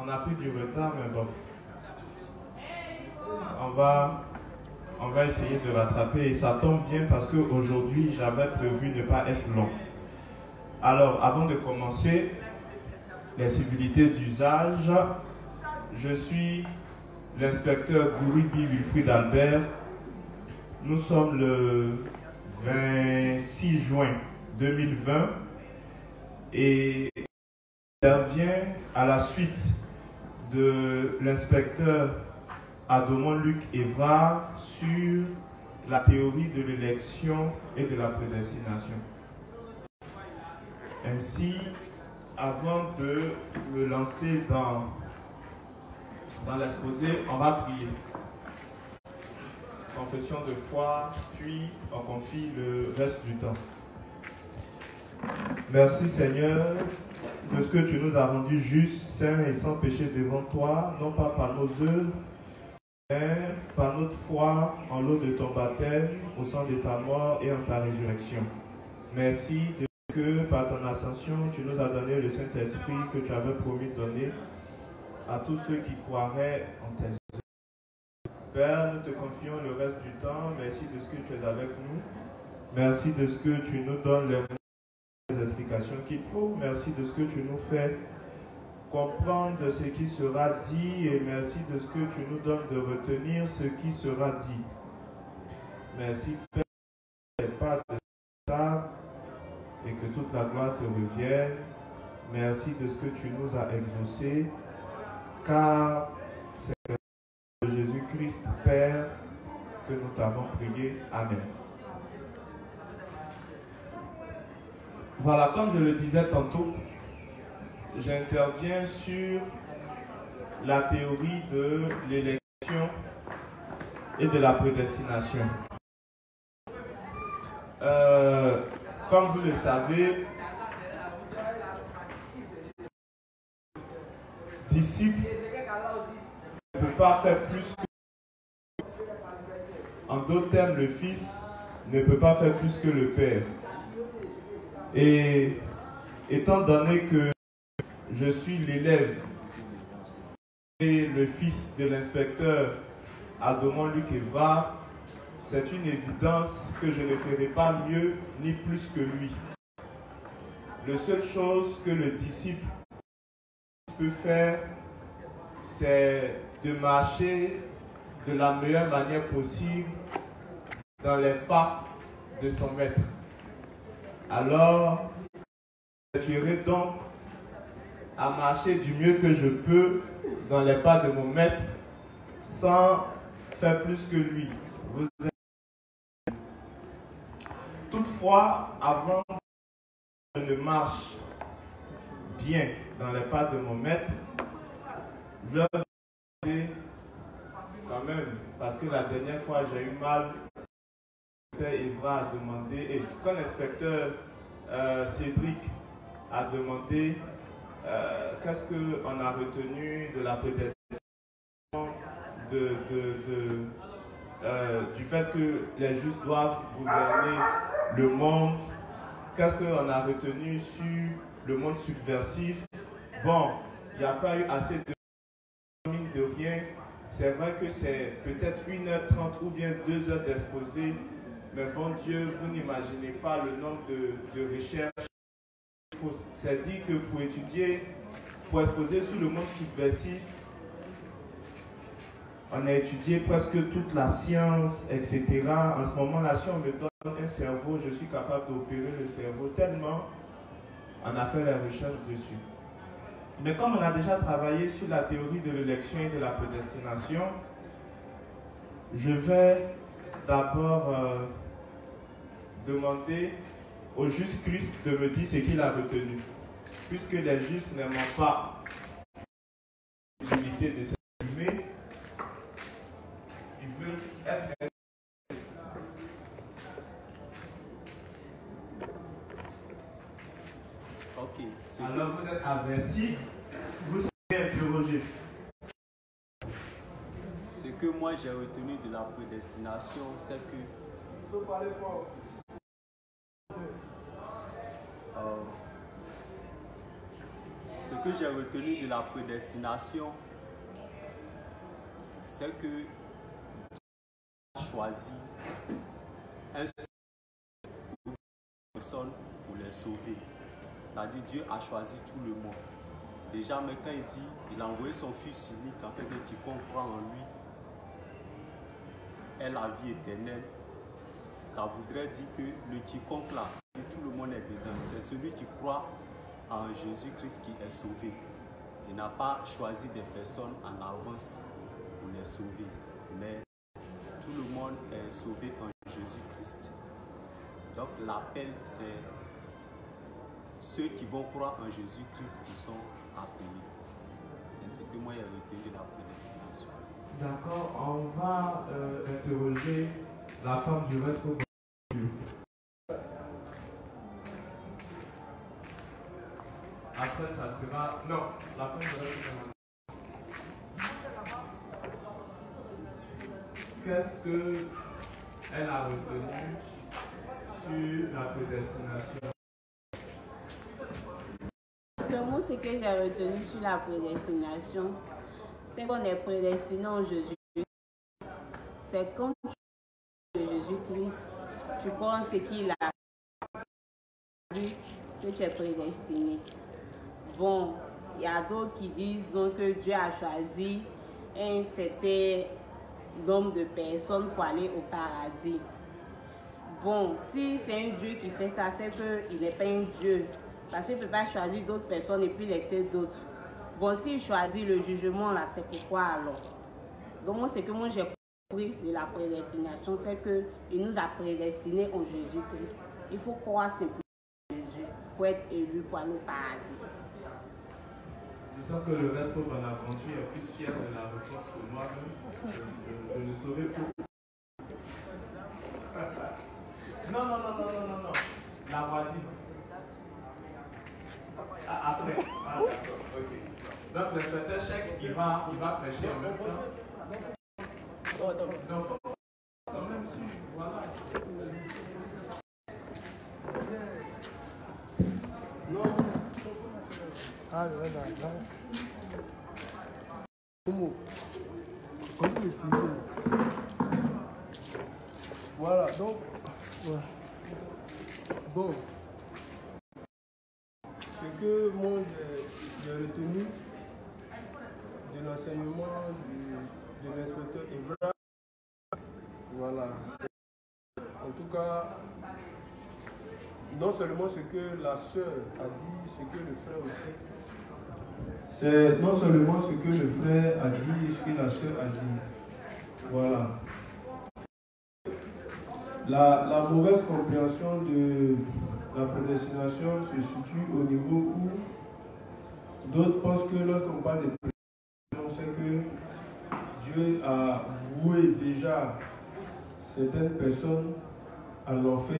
On a pris du retard, mais bon. On va essayer de rattraper et ça tombe bien parce qu'aujourd'hui, j'avais prévu ne pas être long. Alors, avant de commencer, les civilités d'usage, je suis l'inspecteur Gouribi Wilfried Albert. Nous sommes le 26 juin 2020 et j'interviens à la suite de l'inspecteur Adomon Luc Évrard sur la théorie de l'élection et de la prédestination. Ainsi, avant de me lancer dans l'exposé, on va prier. Confession de foi, puis on confie le reste du temps. Merci Seigneur de ce que tu nous as rendus justes, saints et sans péché devant toi, non pas par nos œuvres, mais par notre foi en l'eau de ton baptême, au sang de ta mort et en ta résurrection. Merci de ce que par ton ascension, tu nous as donné le Saint-Esprit que tu avais promis de donner à tous ceux qui croiraient en tes œuvres. Père, nous te confions le reste du temps. Merci de ce que tu es avec nous. Merci de ce que tu nous donnes les explications qu'il faut. Merci de ce que tu nous fais comprendre de ce qui sera dit et merci de ce que tu nous donnes de retenir ce qui sera dit. Merci Père, pas de ça et que toute la gloire te revienne. Merci de ce que tu nous as exaucé, car c'est de Jésus-Christ Père que nous t'avons prié. Amen. Voilà, comme je le disais tantôt, j'interviens sur la théorie de l'élection et de la prédestination. Comme vous le savez, disciple ne peut pas faire plus que... En d'autres termes, le Fils ne peut pas faire plus que le Père. Et étant donné que je suis l'élève et le fils de l'inspecteur Adomon Luc Évrard, c'est une évidence que je ne ferai pas mieux ni plus que lui. La seule chose que le disciple peut faire, c'est de marcher de la meilleure manière possible dans les pas de son maître. Alors, je serai donc à marcher du mieux que je peux dans les pas de mon maître sans faire plus que lui. Toutefois, avant que je ne marche bien dans les pas de mon maître, je vais vous demander quand même, parce que la dernière fois j'ai eu mal, l'inspecteur Évrard a demandé, et quand l'inspecteur Cédric a demandé qu'est-ce qu'on a retenu de la prédestination, du fait que les justes doivent gouverner le monde, qu'est-ce qu'on a retenu sur le monde subversif. Bon, il n'y a pas eu assez de mine de rien. C'est vrai que c'est peut-être 1h30 ou bien 2 heures d'exposé, mais bon Dieu, vous n'imaginez pas le nombre de recherches. C'est dit que pour étudier, pour exposer sur le monde subversif, on a étudié presque toute la science, etc. En ce moment-là, si on me donne un cerveau, je suis capable d'opérer le cerveau tellement on a fait la recherche dessus. Mais comme on a déjà travaillé sur la théorie de l'élection et de la prédestination, je vais d'abord demander au juste Christ de me dire ce qu'il a retenu. Puisque les justes n'aiment pas l'utilité de s'exprimer, ils veulent être... Ok. Alors vous êtes avertis, vous serez interrogés. Ce que moi j'ai retenu de la prédestination, c'est que... Il faut parler fort. Ce que j'ai retenu de la prédestination, c'est que Dieu a choisi un seul personne pour les sauver. C'est-à-dire Dieu a choisi tout le monde. Déjà, mais quand il dit, il a envoyé son Fils unique, en fait, que quiconque croit en lui ait la vie éternelle. Ça voudrait dire que le quiconque là, tout le monde est dedans. C'est celui qui croit en Jésus-Christ qui est sauvé. Il n'a pas choisi des personnes en avance pour les sauver. Mais tout le monde est sauvé en Jésus-Christ. Donc l'appel, c'est ceux qui vont croire en Jésus-Christ qui sont appelés. C'est ce que moi j'ai retenu de la prédestination. D'accord, on va interroger la femme du maître. Après, ça sera... Non, la femme du maître. Qu'est-ce qu'elle a retenu sur la prédestination? Moi, ce que j'ai retenu sur la prédestination, c'est qu'on est prédestiné en Jésus-Christ. C'est quand tu es de Jésus-Christ, tu penses qu'il a dit que tu es prédestiné. Bon, il y a d'autres qui disent donc que Dieu a choisi un certain nombre de personnes pour aller au paradis. Bon, si c'est un Dieu qui fait ça, c'est qu'il n'est pas un Dieu. Parce qu'il ne peut pas choisir d'autres personnes et puis laisser d'autres. Bon, s'il choisit le jugement, là, c'est pourquoi alors? Donc, moi, c'est que moi, j'ai compris de la prédestination, c'est qu'il nous a prédestinés en Jésus-Christ. Il faut croire simplement en Jésus pour être élu pour aller au paradis. Je sens que le reste de Bonaventure est plus fier de la réponse que moi-même. Je ne saurais pas. Non. La voisine. Après. Ah, ok. Donc, le secrétaire chèque, il va prêcher en même temps. Donc, quand même, si, voilà. Non. Ah, voilà. Comment il fait? Voilà, donc. Ouais. Bon. Ce que moi j'ai retenu de l'enseignement de l'inspecteur Evra, voilà. En tout cas, non seulement ce que la sœur a dit, ce que le frère aussi. C'est non seulement ce que le frère a dit et ce que la sœur a dit. Voilà. La mauvaise compréhension de la prédestination se situe au niveau où d'autres pensent que lorsqu'on parle de prédestination, c'est que Dieu a voué déjà certaines personnes à l'enfer,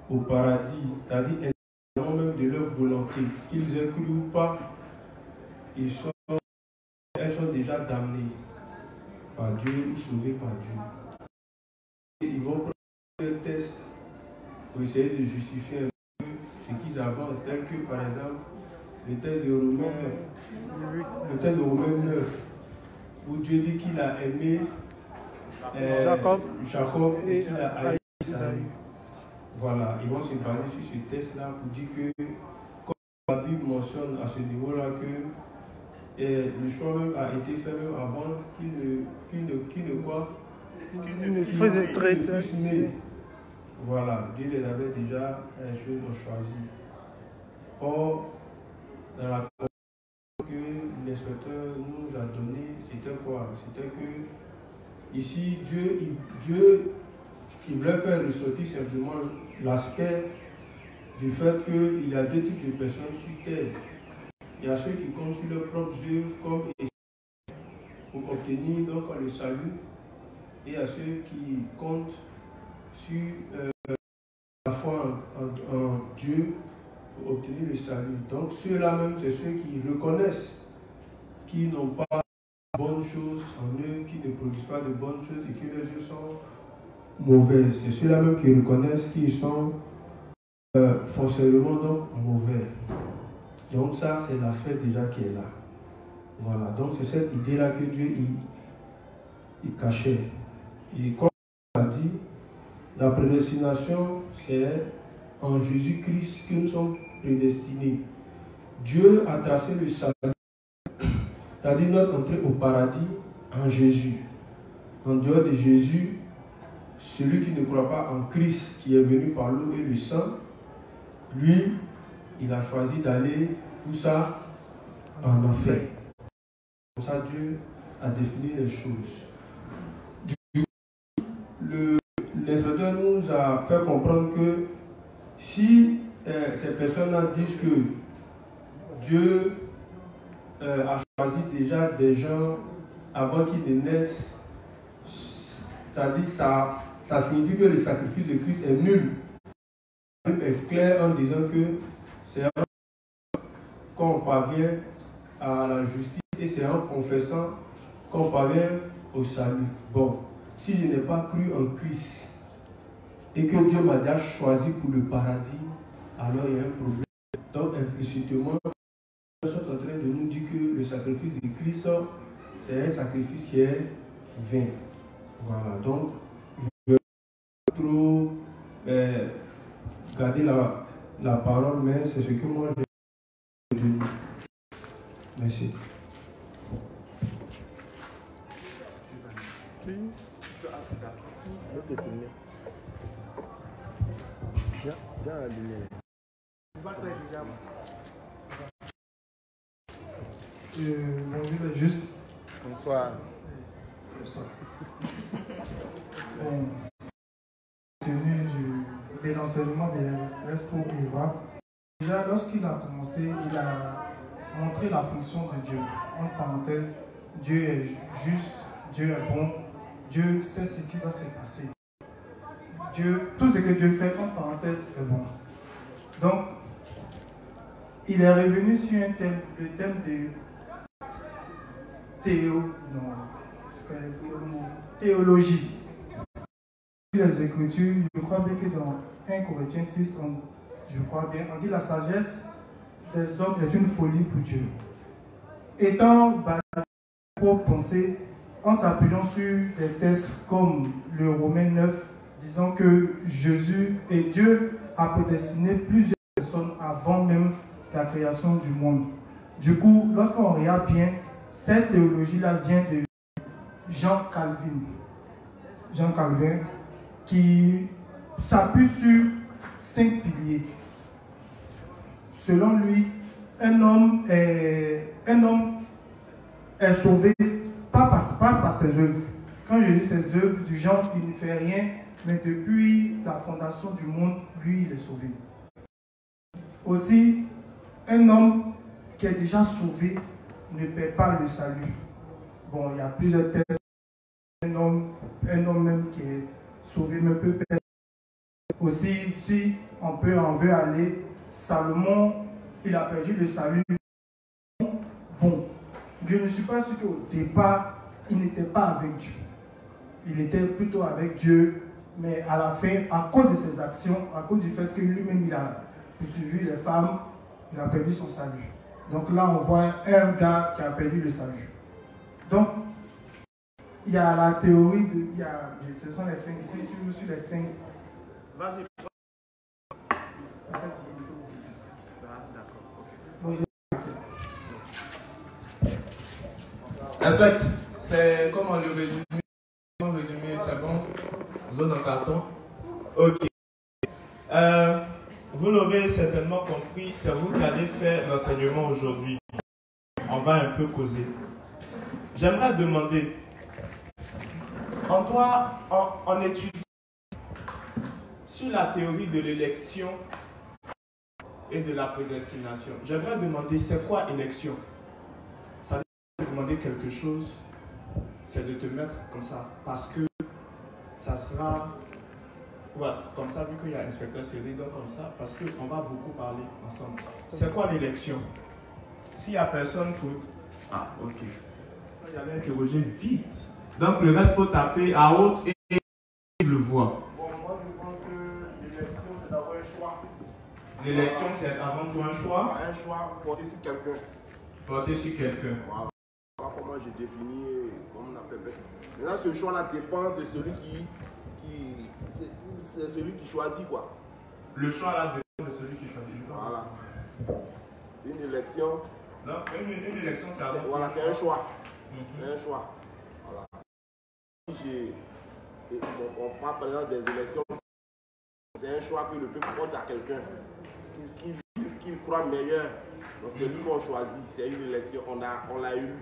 au paradis, c'est-à-dire indépendamment même de leur volonté, qu'ils aient cru ou pas, elles sont déjà damnées par Dieu ou sauvées par Dieu. Ils vont prendre un test pour essayer de justifier un peu ce qu'ils avancent, tel que par exemple le test de Romains 9, où Dieu dit qu'il a aimé Jacob et qu'il a haï Isaïe. Voilà, ils vont se baser sur ce test-là pour dire que, comme la Bible mentionne à ce niveau-là, que le choix même a été fait même avant qu'il ne fût né. Voilà, Dieu les avait déjà choisi. Or, dans la que l'inspecteur nous a donné, c'était quoi? C'était que ici, Dieu il voulait faire ressortir simplement l'aspect du fait qu'il y a deux types de personnes sur terre. Il y a ceux qui comptent sur leurs propres œuvres comme pour obtenir donc le salut, et il y a ceux qui comptent sur la foi en Dieu pour obtenir le salut. Donc ceux-là même, c'est ceux qui reconnaissent qu'ils n'ont pas de bonnes choses en eux, qui ne produisent pas de bonnes choses et que leurs œuvres sont mauvaises. C'est ceux-là même qui reconnaissent qu'ils sont forcément donc mauvais. Donc ça, c'est la sphère déjà qui est là. Voilà, donc c'est cette idée-là que Dieu il cachait. Et comme on a dit, la prédestination, c'est en Jésus-Christ que nous sommes prédestinés. Dieu a tracé le salut, c'est-à-dire notre entrée au paradis en Jésus. En dehors de Jésus, celui qui ne croit pas en Christ, qui est venu par l'eau et le sang, lui, il a choisi d'aller, tout ça, en enfer. Pour ça, Dieu a défini les choses. L'inspecteur nous a fait comprendre que si ces personnes-là disent que Dieu a choisi déjà des gens avant qu'ils ne naissent, c'est-à-dire ça signifie que le sacrifice de Christ est nul. La Bible est claire en disant que c'est quand on parvient à la justice et c'est en confessant qu'on parvient au salut. Bon, si je n'ai pas cru en Christ et que Dieu m'a déjà choisi pour le paradis, alors il y a un problème. Donc implicitement, nous sommes en train de nous dire que le sacrifice de Christ, c'est un sacrifice qui est vain. Voilà, donc je ne vais pas trop garder la parole, mais c'est ce que moi j'ai dit. Merci. Bonjour, juste. Bonsoir. Bonsoir. Bon, tenu de l'enseignement de l'Espo Eva, déjà lorsqu'il a commencé, il a montré la fonction de Dieu. En parenthèse, Dieu est juste, Dieu est bon, Dieu sait ce qui va se passer. Tout ce que Dieu fait, en parenthèse, est bon. Donc, il est revenu sur un thème, le thème de théologie. Les Écritures, je crois bien que dans 1 Corinthiens 6, on dit la sagesse des hommes est une folie pour Dieu. Étant basé pour penser, en s'appuyant sur des textes comme le Romains 9, disant que Jésus et Dieu a prédestiné plusieurs personnes avant même la création du monde. Du coup, lorsqu'on regarde bien, cette théologie-là vient de Jean Calvin, qui s'appuie sur 5 piliers. Selon lui, un homme est sauvé pas par ses œuvres. Quand je dis ses œuvres, du genre, il ne fait rien, mais depuis la fondation du monde, lui, il est sauvé. Aussi, un homme qui est déjà sauvé ne perd pas le salut. Bon, il y a plusieurs textes. Un homme même qui est sauvé ne peut perdre. Aussi, si on veut aller, Salomon, il a perdu le salut. Bon, je ne suis pas sûr qu'au départ, il n'était pas avec Dieu. Il était plutôt avec Dieu, mais à la fin, à cause de ses actions, à cause du fait que lui-même il a poursuivi les femmes, il a perdu son salut. Donc là, on voit un gars qui a perdu le salut. Donc, il y a la théorie ce sont les 5, si tu veux sur les 5. Vas-y. Respect, c'est comment le résumé? C'est bon? Zone en carton? Ok. Vous l'aurez certainement compris, c'est vous qui allez faire l'enseignement aujourd'hui. On va un peu causer. J'aimerais demander, en étudiant sur la théorie de l'élection et de la prédestination, j'aimerais demander c'est quoi élection? Ça veut dire demander quelque chose, c'est de te mettre comme ça, parce que ça sera, voilà, comme ça, vu qu'il y a inspecteur série, donc comme ça, parce qu'on va beaucoup parler ensemble. C'est quoi l'élection? S'il n'y a personne pour... Ah, ok. J'allais interroger vite. Donc le reste faut taper à haute et le voix. Bon, moi je pense que l'élection c'est d'avoir un choix. L'élection, c'est avant tout un choix. Un choix porté sur quelqu'un. Porté sur quelqu'un. Voilà. Voilà comment je définis, comment on appelle. Maintenant, ce choix-là dépend de celui c'est celui qui choisit, quoi. Le choix-là dépend de celui qui choisit. Voilà. Une élection. Non, une élection, c'est avant. Voilà, c'est un choix. C'est un choix. Voilà. On parle par exemple des élections. C'est un choix que le peuple porte à quelqu'un qu'il croit meilleur. Donc c'est lui qu'on choisit. C'est une élection. On l'a eu.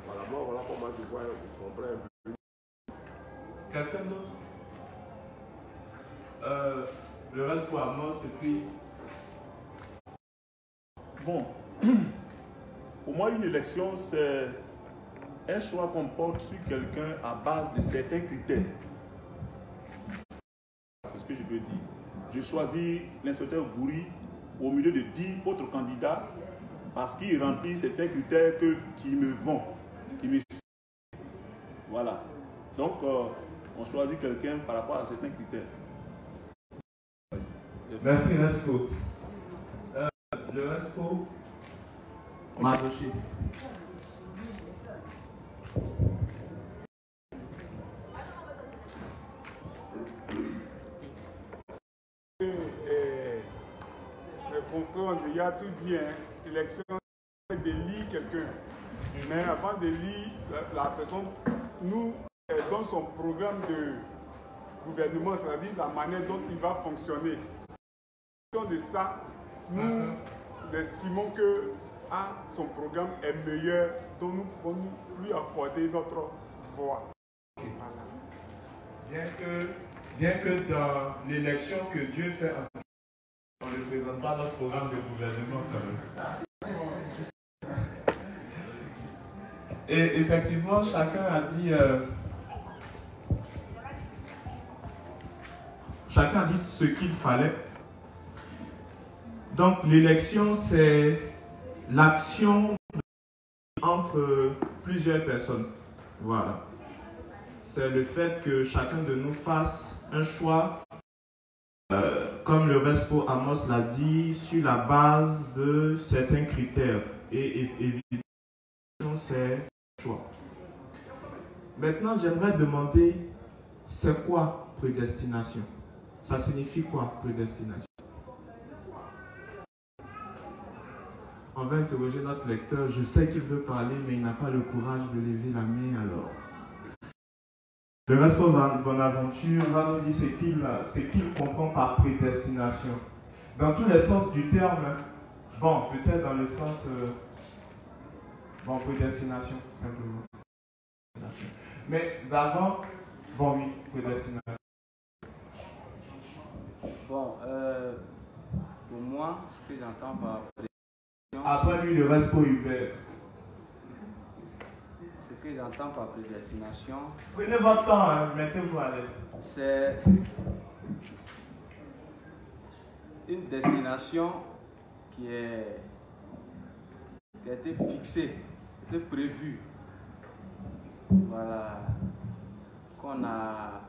Voilà, moi, voilà comment je vois, je comprends un peu. Quelqu'un d'autre? Le reste pour Amos et puis. Bon, pour moi, une élection, c'est un choix qu'on porte sur quelqu'un à base de certains critères. C'est ce que je peux dire. Je choisis l'inspecteur Goury au milieu de 10 autres candidats parce qu'il remplit certains critères qui me vont, qui me... Voilà. Donc, on choisit quelqu'un par rapport à certains critères. Merci, Resco. Le Resco, Madoché. Mes confrères ont déjà tout dit, hein. L'élection, c'est d'élire quelqu'un. Mais avant d'élire, la personne nous donne son programme de gouvernement, c'est-à-dire la manière dont il va fonctionner. En fonction de ça, nous estimons que son programme est meilleur, donc nous pouvons lui accorder notre voix. Bien que dans l'élection que Dieu fait, on ne présente pas notre programme de gouvernement quand même. Et effectivement, chacun a dit ce qu'il fallait. Donc l'élection, c'est l'action entre plusieurs personnes. Voilà. C'est le fait que chacun de nous fasse un choix, comme le Respo Amos l'a dit, sur la base de certains critères. Et évidemment, c'est un choix. Maintenant, j'aimerais demander, c'est quoi prédestination? Ça signifie quoi, prédestination? On va interroger notre lecteur. Je sais qu'il veut parler, mais il n'a pas le courage de lever la main alors. Le Respo Bonaventure va nous dire ce qu'il comprend par prédestination. Dans tous les sens du terme, bon, peut-être dans le sens, prédestination, simplement. Mais avant, bon oui, prédestination. Bon, pour moi, ce que j'entends par prédestination... Après lui, le Respo Hubert. Ce que j'entends par prédestination... Prenez votre temps, hein, mettez-vous à l'aise. C'est une destination qui a été fixée, qui a été prévue. Voilà. Qu'on a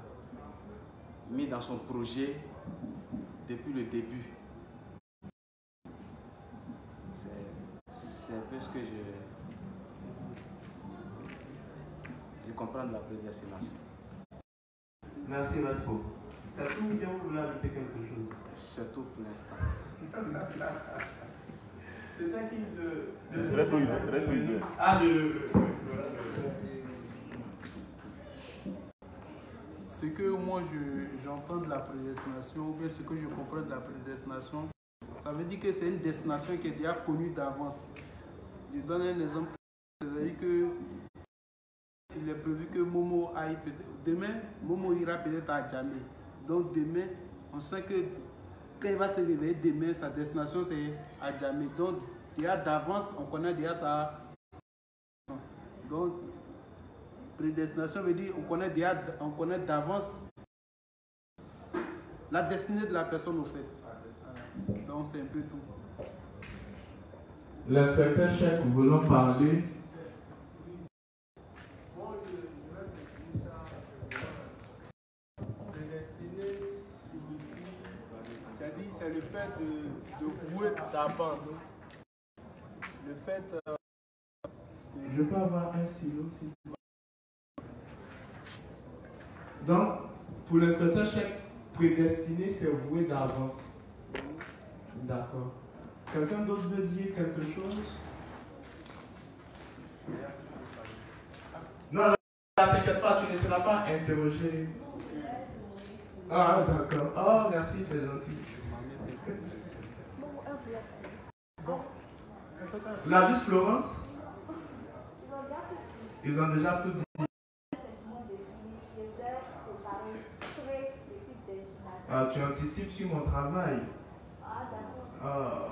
mis dans son projet depuis le début. C'est un peu ce que je comprends de la prédestination. Merci, Respo. C'est tout ou bien vous voulez ajouter quelque chose? C'est tout pour l'instant. C'est qui Respo. Ah, Ce que moi j'entends de la prédestination, ou bien ce que je comprends de la prédestination, ça veut dire que c'est une destination qui est déjà connue d'avance. Je donne un exemple, c'est-à-dire que il est prévu que Momo aille demain, Momo ira peut-être à Djamé. Donc demain, on sait que quand il va se réveiller demain, sa destination c'est à Djamé. Donc déjà d'avance, on connaît déjà ça. Donc prédestination veut dire on connaît d'avance la destinée de la personne au fait. Donc c'est un peu tout. L'inspecteur chef, nous voulons parler. Prédestiné signifie, c'est-à-dire c'est le fait Ça avance. Le fait... Je peux avoir un stylo, s'il vous plaît. Donc, pour l'inspecteur chef, prédestiné, c'est voué d'avance. D'accord. Quelqu'un d'autre veut dire quelque chose? Non, ne t'inquiète pas, tu ne seras pas interrogé. Ah, d'accord. Oh, merci, c'est gentil. La juste Florence? Ils ont déjà tout dit. Ah, tu anticipes sur mon travail. Ah.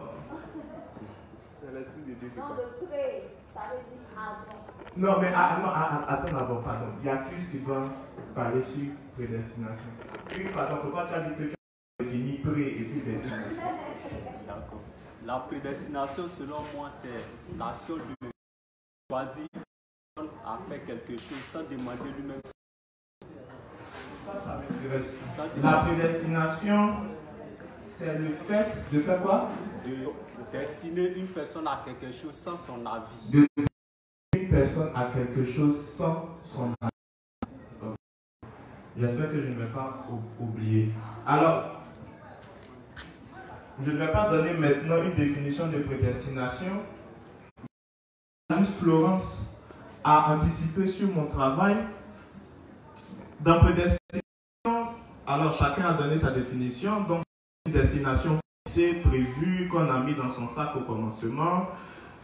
C'est l'esprit de Dieu. Non, le pré, ça veut dire avant. Non, mais attends d'abord, pardon. Il y a Christ qui doit parler sur prédestination. Christ, pardon, il ne faut pas dire que tu as défini pré et puis destination. D'accord. La prédestination, selon moi, c'est l'action de choisir à faire quelque chose sans demander lui-même. Ça m'intéresse. La prédestination, c'est le fait de faire quoi? De destiner une personne à quelque chose sans son avis. De destiner une personne à quelque chose sans son avis. J'espère que je ne vais pas oublier. Alors, je ne vais pas donner maintenant une définition de prédestination. Juste Florence a anticipé sur mon travail. Dans prédestination, alors chacun a donné sa définition. Donc, une destination fixée, prévue, qu'on a mis dans son sac au commencement.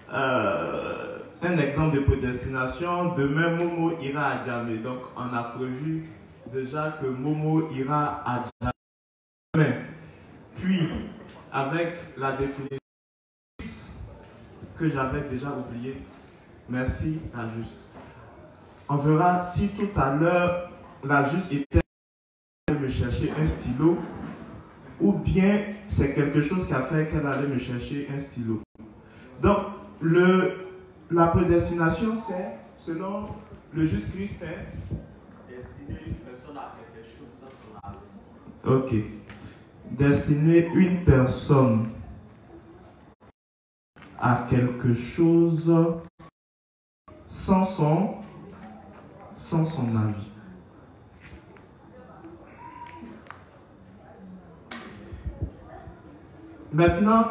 Un exemple de prédestination, demain Momo ira à Djamé. Donc, on a prévu déjà que Momo ira à Djamé. Puis, avec la définition que j'avais déjà oubliée, merci la juste. On verra si tout à l'heure la juste était allée me chercher un stylo ou bien c'est quelque chose qui a fait qu'elle allait me chercher un stylo. Donc, la prédestination, c'est, selon le juste Christ, c'est Destiner une personne à quelque chose sans son avis. ok. Destiner une personne à quelque chose sans son avis. Maintenant,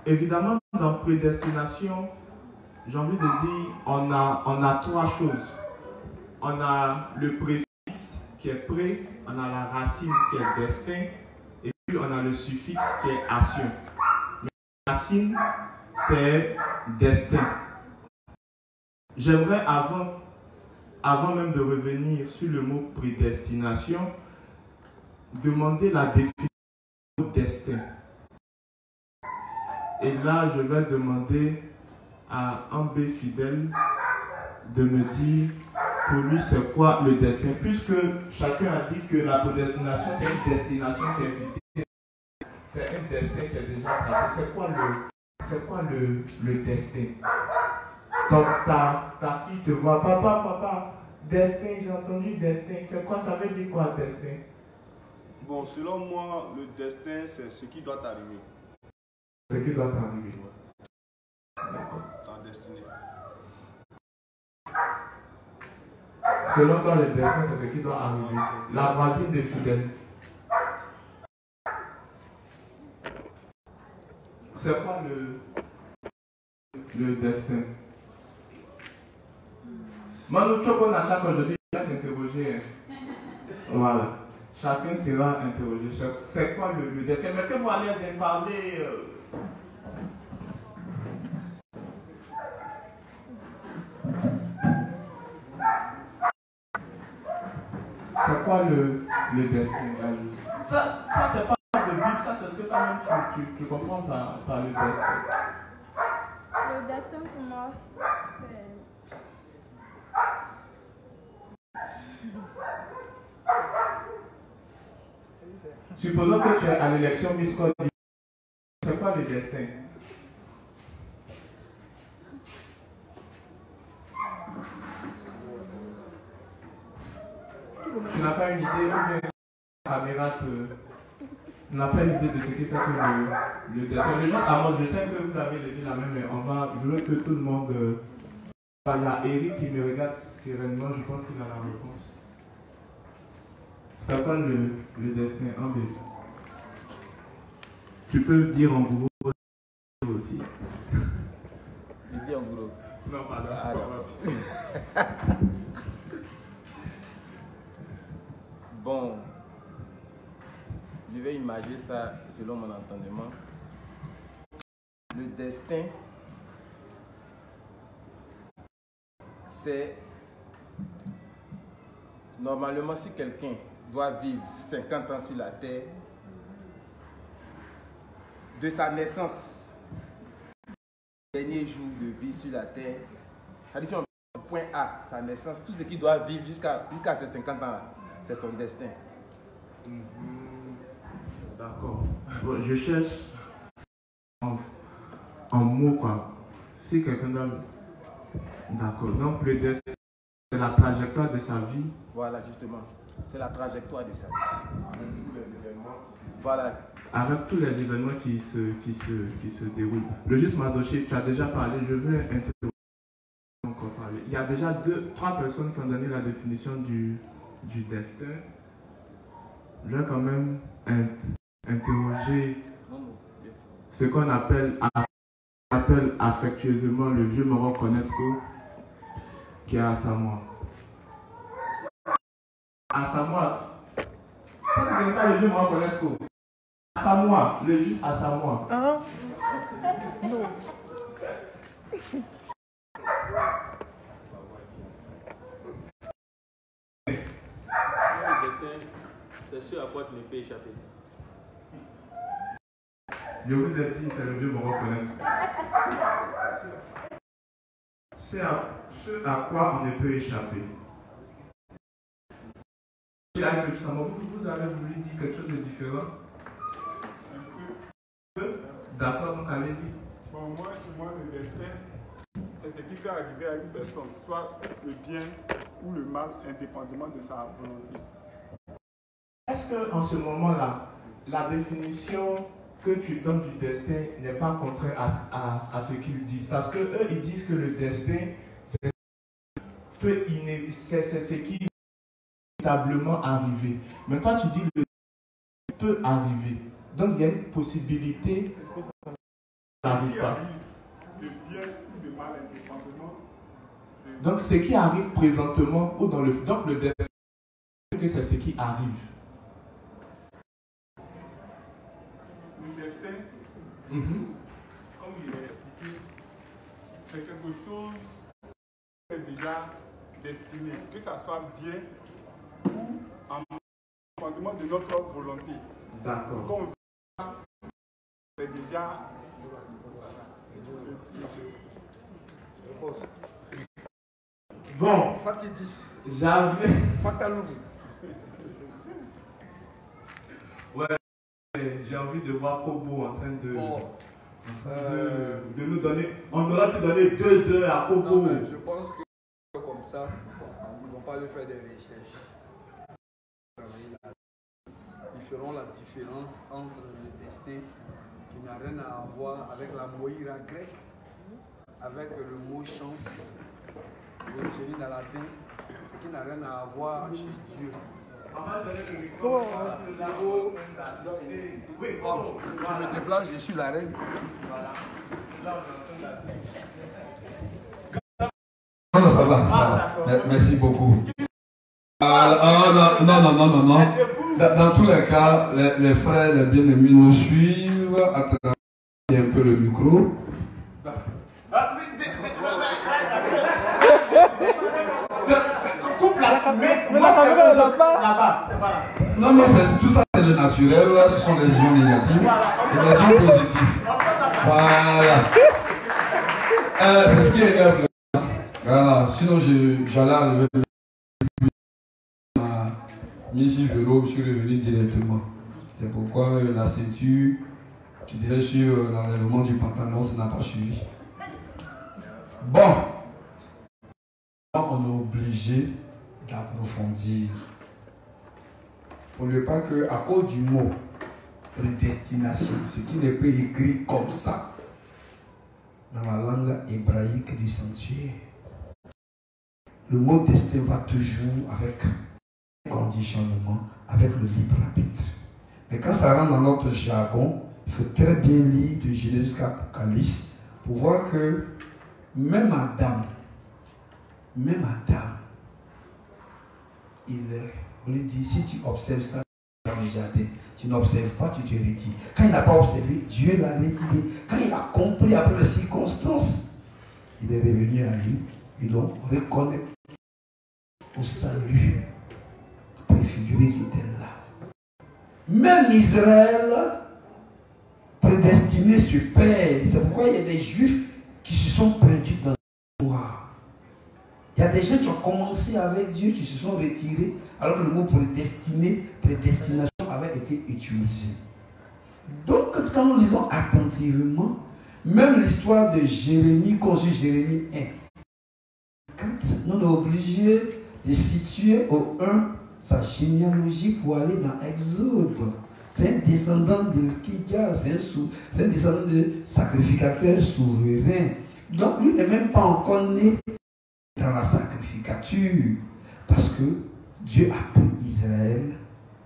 évidemment, dans prédestination, j'ai envie de dire, on a trois choses. On a le préfixe qui est pré, on a la racine qui est destin, et puis on a le suffixe qui est action. Mais la racine, c'est destin. J'aimerais, avant même de revenir sur le mot prédestination, demander la définition du destin. Et là, je vais demander à Ambé Fidèle de me dire pour lui c'est quoi le destin. Puisque chacun a dit que la prédestination c'est une destination qui est fixée, c'est un destin qui est déjà tracé. C'est quoi le destin? Donc ta fille te voit, papa, destin, j'ai entendu destin. C'est quoi, ça veut dire quoi destin? Bon, selon moi, le destin, c'est ce qui doit t'arriver. Ce qui doit t'arriver. D'accord. Ta destinée. Selon toi, le destin, c'est ce qui doit arriver. La voisine des fidèles. C'est quoi le destin? Manu Choko Nachak aujourd'hui, il va t'interroger. Voilà. Chacun sera interrogé. C'est quoi le destin? Mais que vous allez en parler. C'est quoi le destin? Ça c'est pas de Bible, ça c'est ce que toi-même tu comprends par le destin. Le destin pour moi, c'est... Supposons que tu es à l'élection Miss Côte d'Ivoire. C'est quoi le destin? Tu n'as pas une idée ou bien la caméra te... n'a pas idée de ce que c'est que le destin. Le juste avant, je sais que vous avez levé la main, mais je veux que tout le monde... il y a Eric qui me regarde sereinement, je pense qu'il a la réponse. C'est quoi le destin en B? Tu peux dire en gros aussi. Je dis en gros. Non, pardon. Bon, je vais imaginer ça selon mon entendement. Le destin, c'est normalement si quelqu'un doit vivre 50 ans sur la terre, de sa naissance, dernier jour de vie sur la terre, c'est-à-dire si on met au point A, sa naissance, tout ce qu'il doit vivre jusqu'à ses 50 ans, c'est son destin. D'accord. Bon, je cherche en mots quoi. Si quelqu'un doit... D'accord. Donc le destin, c'est la trajectoire de sa vie. Voilà, justement. C'est la trajectoire de sa vie. Voilà. Avec tous les événements qui se déroulent. Le juste Madoché, tu as déjà parlé, je veux interroger encore parler. Il y a déjà 3 personnes qui ont donné la définition du destin. Je vais quand même interroger ce qu'on appelle affectueusement le vieux Maroc Conesco qui est à Samoa. À Samoa, ça ne connaît pas le vieux Maroc Conesco. À Samoa, le juste à Samoa. Non. Le destin, c'est ce à quoi tu ne peux échapper. Je vous ai dit, c'est le vieux Maroc Conesco. C'est ce à quoi on ne peut échapper. Vous avez voulu dire quelque chose de différent? D'accord, donc allez-y. Bon, moi, chez moi, le destin, c'est ce qui peut arriver à une personne, soit le bien ou le mal, indépendamment de sa volonté. Est-ce qu'en ce moment-là, la définition que tu donnes du destin n'est pas contraire à ce qu'ils disent? Parce qu'eux, ils disent que le destin, c'est ce qui est inévitablement arrivé. Mais toi, tu dis que le destin peut arriver. Donc, il y a une possibilité que ça n'arrive pas. Le bien ou le mal, indépendamment. Donc, ce qui arrive présentement ou dans le... Donc, le destin, que c'est ce qui arrive. Le destin, comme il est expliqué, c'est quelque chose qui est déjà destiné, que ça soit bien ou en indépendamment de notre volonté. D'accord. Comme c'est déjà... Bon, j'avais... Ouais, j'ai envie de voir Kobo en train de nous donner... On aurait pu donner 2 heures à Kobo. Non, je pense que comme ça, ils ne vont pas aller faire des recherches. Ils feront la différence entre le destin qui n'a rien à voir avec la moïra grecque, avec le mot chance, l'origine en latin, qui n'a rien à voir chez Dieu. Je me déplace, je suis la reine. Non, ça va. Merci beaucoup. Non. Dans tous les cas, les frères, les bien-aimés nous suivent à travers un peu le micro. Non, tout ça c'est le naturel, ce sont les ions négatifs et les ions positifs. Voilà. C'est ce qui énerve. Voilà, sinon j'allais arriver à Missy Vélo, je suis revenu directement. C'est pourquoi la ceinture, je dirais sur l'enlèvement du pantalon, ça n'a pas suivi. Bon, on est obligé d'approfondir. Pour ne pas que, à cause du mot, prédestination, ce qui n'est pas écrit comme ça dans la langue hébraïque du sanctuaire. Le mot destin va toujours avec conditionnement, avec le libre arbitre. Mais quand ça rentre dans notre jargon, il faut très bien lire de Genèse jusqu'à Apocalypse pour voir que même Adam, on lui dit, si tu observes ça dans le jardin, tu n'observes pas, tu te retires. Quand il n'a pas observé, Dieu l'a retiré. Quand il a compris après les circonstances, il est revenu à lui. Ils l'ont reconnu au salut préfiguré qui était là. Même Israël, prédestiné se perd. C'est pourquoi il y a des Juifs qui se sont perdus dans l'histoire. Il y a des gens qui ont commencé avec Dieu, qui se sont retirés, alors que le mot prédestiné, prédestination avait été utilisé. Donc, quand nous lisons attentivement, même l'histoire de Jérémie, conçue Jérémie 1, quand nous sommes obligés de situer au 1 sa généalogie pour aller dans Exode. C'est un descendant de Kiga, c'est un descendant de sacrificateur souverain. Donc lui n'est même pas encore né dans la sacrificature. Parce que Dieu a pris Israël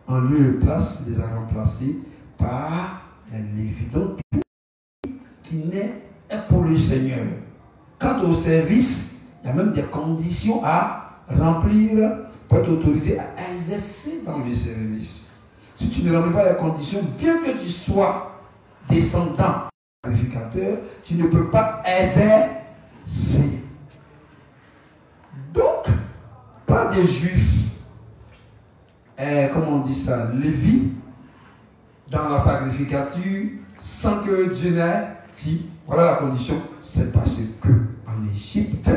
en lieu et place, les a remplacés par les Lévites. Donc qui naît pour le Seigneur. Quant au service, il y a même des conditions à remplir pour être autorisé à exercer dans le service. Si tu ne remplis pas les conditions, bien que tu sois descendant sacrificateur, tu ne peux pas exercer. Donc, pas des juifs, comment on dit ça, Lévi, dans la sacrificature, sans que Dieu n'ait dit, voilà la condition, c'est parce que en Égypte,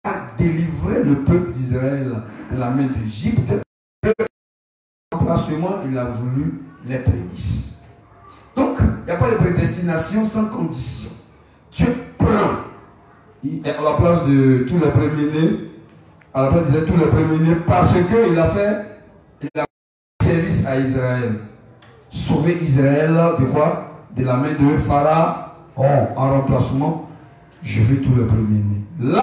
a délivré le peuple d'Israël de la main d'Égypte. Remplacement, il a voulu les prémices. Donc, il n'y a pas de prédestination sans condition. Dieu prend à la place de tous les premiers-nés, à la place de tous les premiers-nés, parce qu'il a fait service à Israël. Sauver Israël de quoi? De la main de Pharaon. En remplacement, je veux tous les premiers-nés. Là,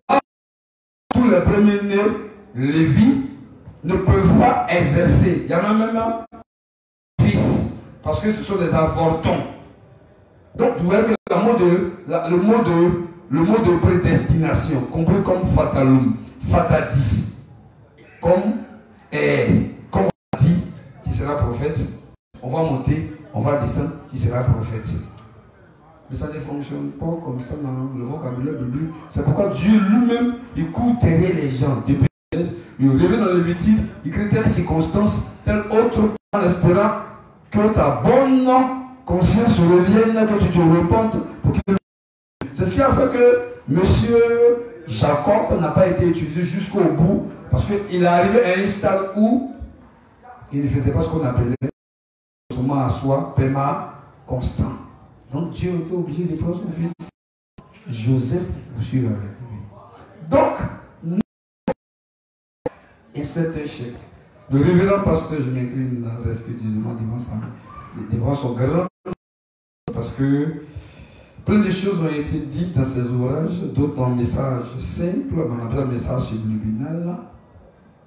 tous les premiers-nés, Lévi, ne peuvent pas exercer. Il y en a même un fils, parce que ce sont des avortons. Donc, vous voyez que le mot de prédestination, compris comme fatalum, fatadis, comme on dit, qui sera prophète, on va monter, on va descendre, qui sera prophète. Mais ça ne fonctionne pas comme ça dans le vocabulaire biblique. C'est pourquoi Dieu lui-même, il court derrière les gens. Depuis il revient dans le Lévitique, il crée telle circonstance, telle autre, en espérant que ta bonne conscience revienne, que tu te repentes. C'est ce qui a fait que M. Jacob n'a pas été utilisé jusqu'au bout, parce qu'il est arrivé à un stade où il ne faisait pas ce qu'on appelait seulement à soi, paiement constant. Donc Dieu était obligé de prendre son fils Joseph pour suivre avec lui. Donc, inspecteur chef, le révérend pasteur, je m'incline respectueusement devant son grand, parce que plein de choses ont été dites dans ces ouvrages, d'autres en message simple, on appelle un message subliminal.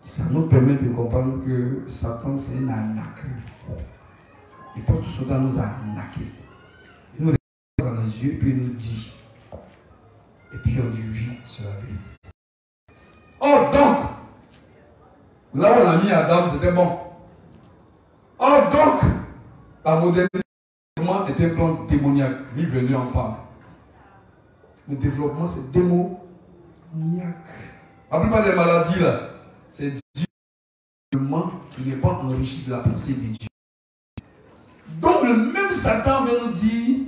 Ça nous permet de comprendre que Satan c'est un arnaqueur. Il porte tout son temps à nous arnaquer. Il nous regarde dans les yeux et puis il nous dit. Et puis on dit oui sur la vérité. Oh donc, là où on a mis Adam, c'était bon. Oh donc, la modernité était un plan démoniaque. Lui en parle. Le développement, c'est démoniaque. La plupart des maladies, là, c'est Dieu qui n'est pas enrichi de la pensée de Dieu. Donc, le même Satan vient nous dire,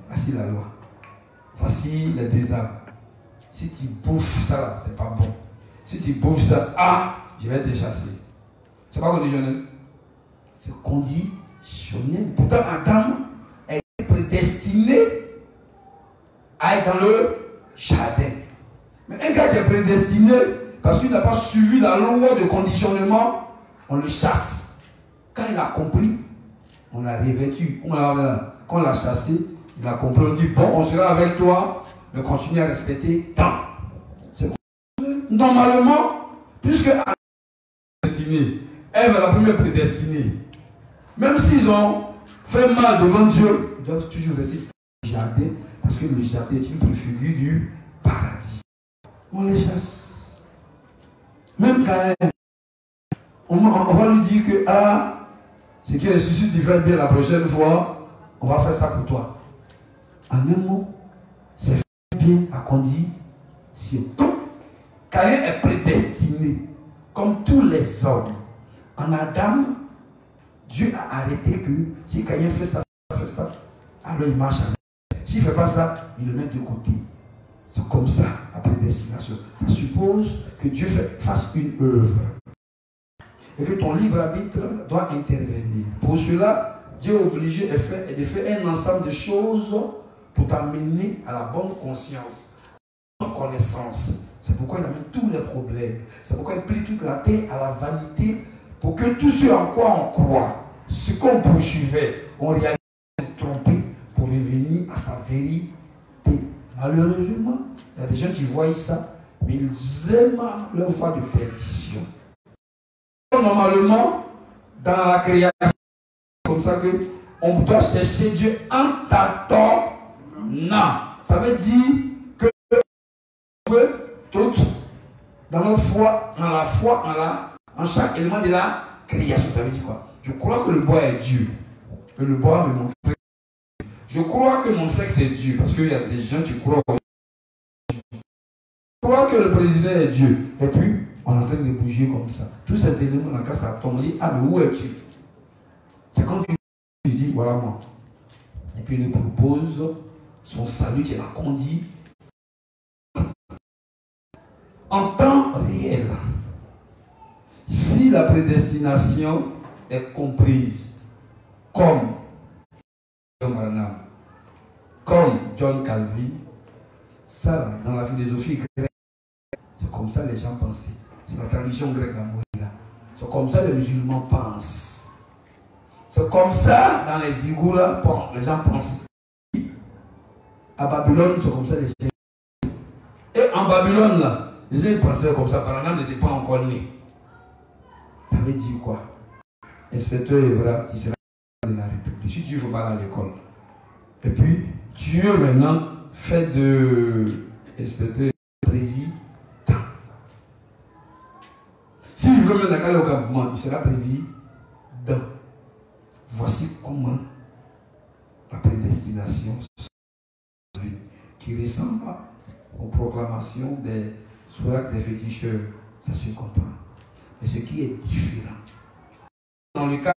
voici la loi. Voici les deux arbres. Si tu bouffes ça, c'est pas bon. Si tu bouffes ça, je vais te chasser. C'est pas conditionnel. C'est conditionnel. Pourtant, Adam est prédestiné à être dans le jardin. Mais un gars qui est prédestiné, parce qu'il n'a pas suivi la loi de conditionnement, on le chasse. Quand il a compris, on l'a revêtu. Quand on l'a chassé, il a compris. On dit, bon, on sera avec toi, mais continue à respecter tant. C'est normalement, puisque elle est prédestinée, Ève est la première prédestinée. Même s'ils ont fait mal devant Dieu, ils doivent toujours rester dans le jardin, parce que le jardin est une préfigure du paradis. On les chasse. Même quand on va lui dire que ce qui est suscite du fait bien la prochaine fois, on va faire ça pour toi. En un mot, c'est faire bien à condition. Donc, Caïn est prédestiné, comme tous les hommes. En Adam, Dieu a arrêté que si Caïn fait ça, alors il marche avec. S'il ne fait pas ça, il le met de côté. C'est comme ça, la prédestination. Ça suppose que Dieu fasse une œuvre. Et que ton libre arbitre doit intervenir. Pour cela, Dieu est obligé de faire un ensemble de choses pour t'amener à la bonne conscience, à la bonne connaissance. C'est pourquoi il amène tous les problèmes. C'est pourquoi il plie toute la terre à la vanité, pour que tout ce en quoi on croit, ce qu'on poursuivait, on réalise se tromper pour revenir à sa vérité. Malheureusement, il y a des gens qui voient ça, mais ils aiment leur voie de perdition. Normalement, dans la création, c'est comme ça que on doit chercher Dieu en tâtonnant. Ça veut dire que toutes, dans notre foi, en chaque élément de la création. Ça veut dire quoi? Je crois que le bois est Dieu. Que le bois me montre. Je crois que mon sexe est Dieu. Parce qu'il y a des gens qui croient. Je crois que le président est Dieu. Et puis, on est en train de bouger comme ça. Tous ces éléments, dans le cas, ça tombe. On dit, mais où es-tu? C'est quand tu dis, voilà moi. Et puis, il nous propose son salut qui est la conduite en temps réel. Si la prédestination est comprise comme John Calvin, ça, dans la philosophie grecque, c'est comme ça les gens pensaient. C'est la tradition grecque, la Moïla. C'est comme ça les musulmans pensent. C'est comme ça dans les Zigouras, les gens pensent. À Babylone, c'est comme ça les gens. Et en Babylone, là, les gens pensaient comme ça. Paranam n'était pas encore né. Ça veut dire quoi? Inspecteur Evra, qui sera de la République. Si tu ne joues pas à l'école. Et puis, Dieu maintenant fait de inspecteur président. S'il veut mettre la au campement, il sera président. Voici comment la prédestination qui ressemble aux proclamations des souracs des féticheurs, ça se comprend. Mais ce qui est différent, dans le cas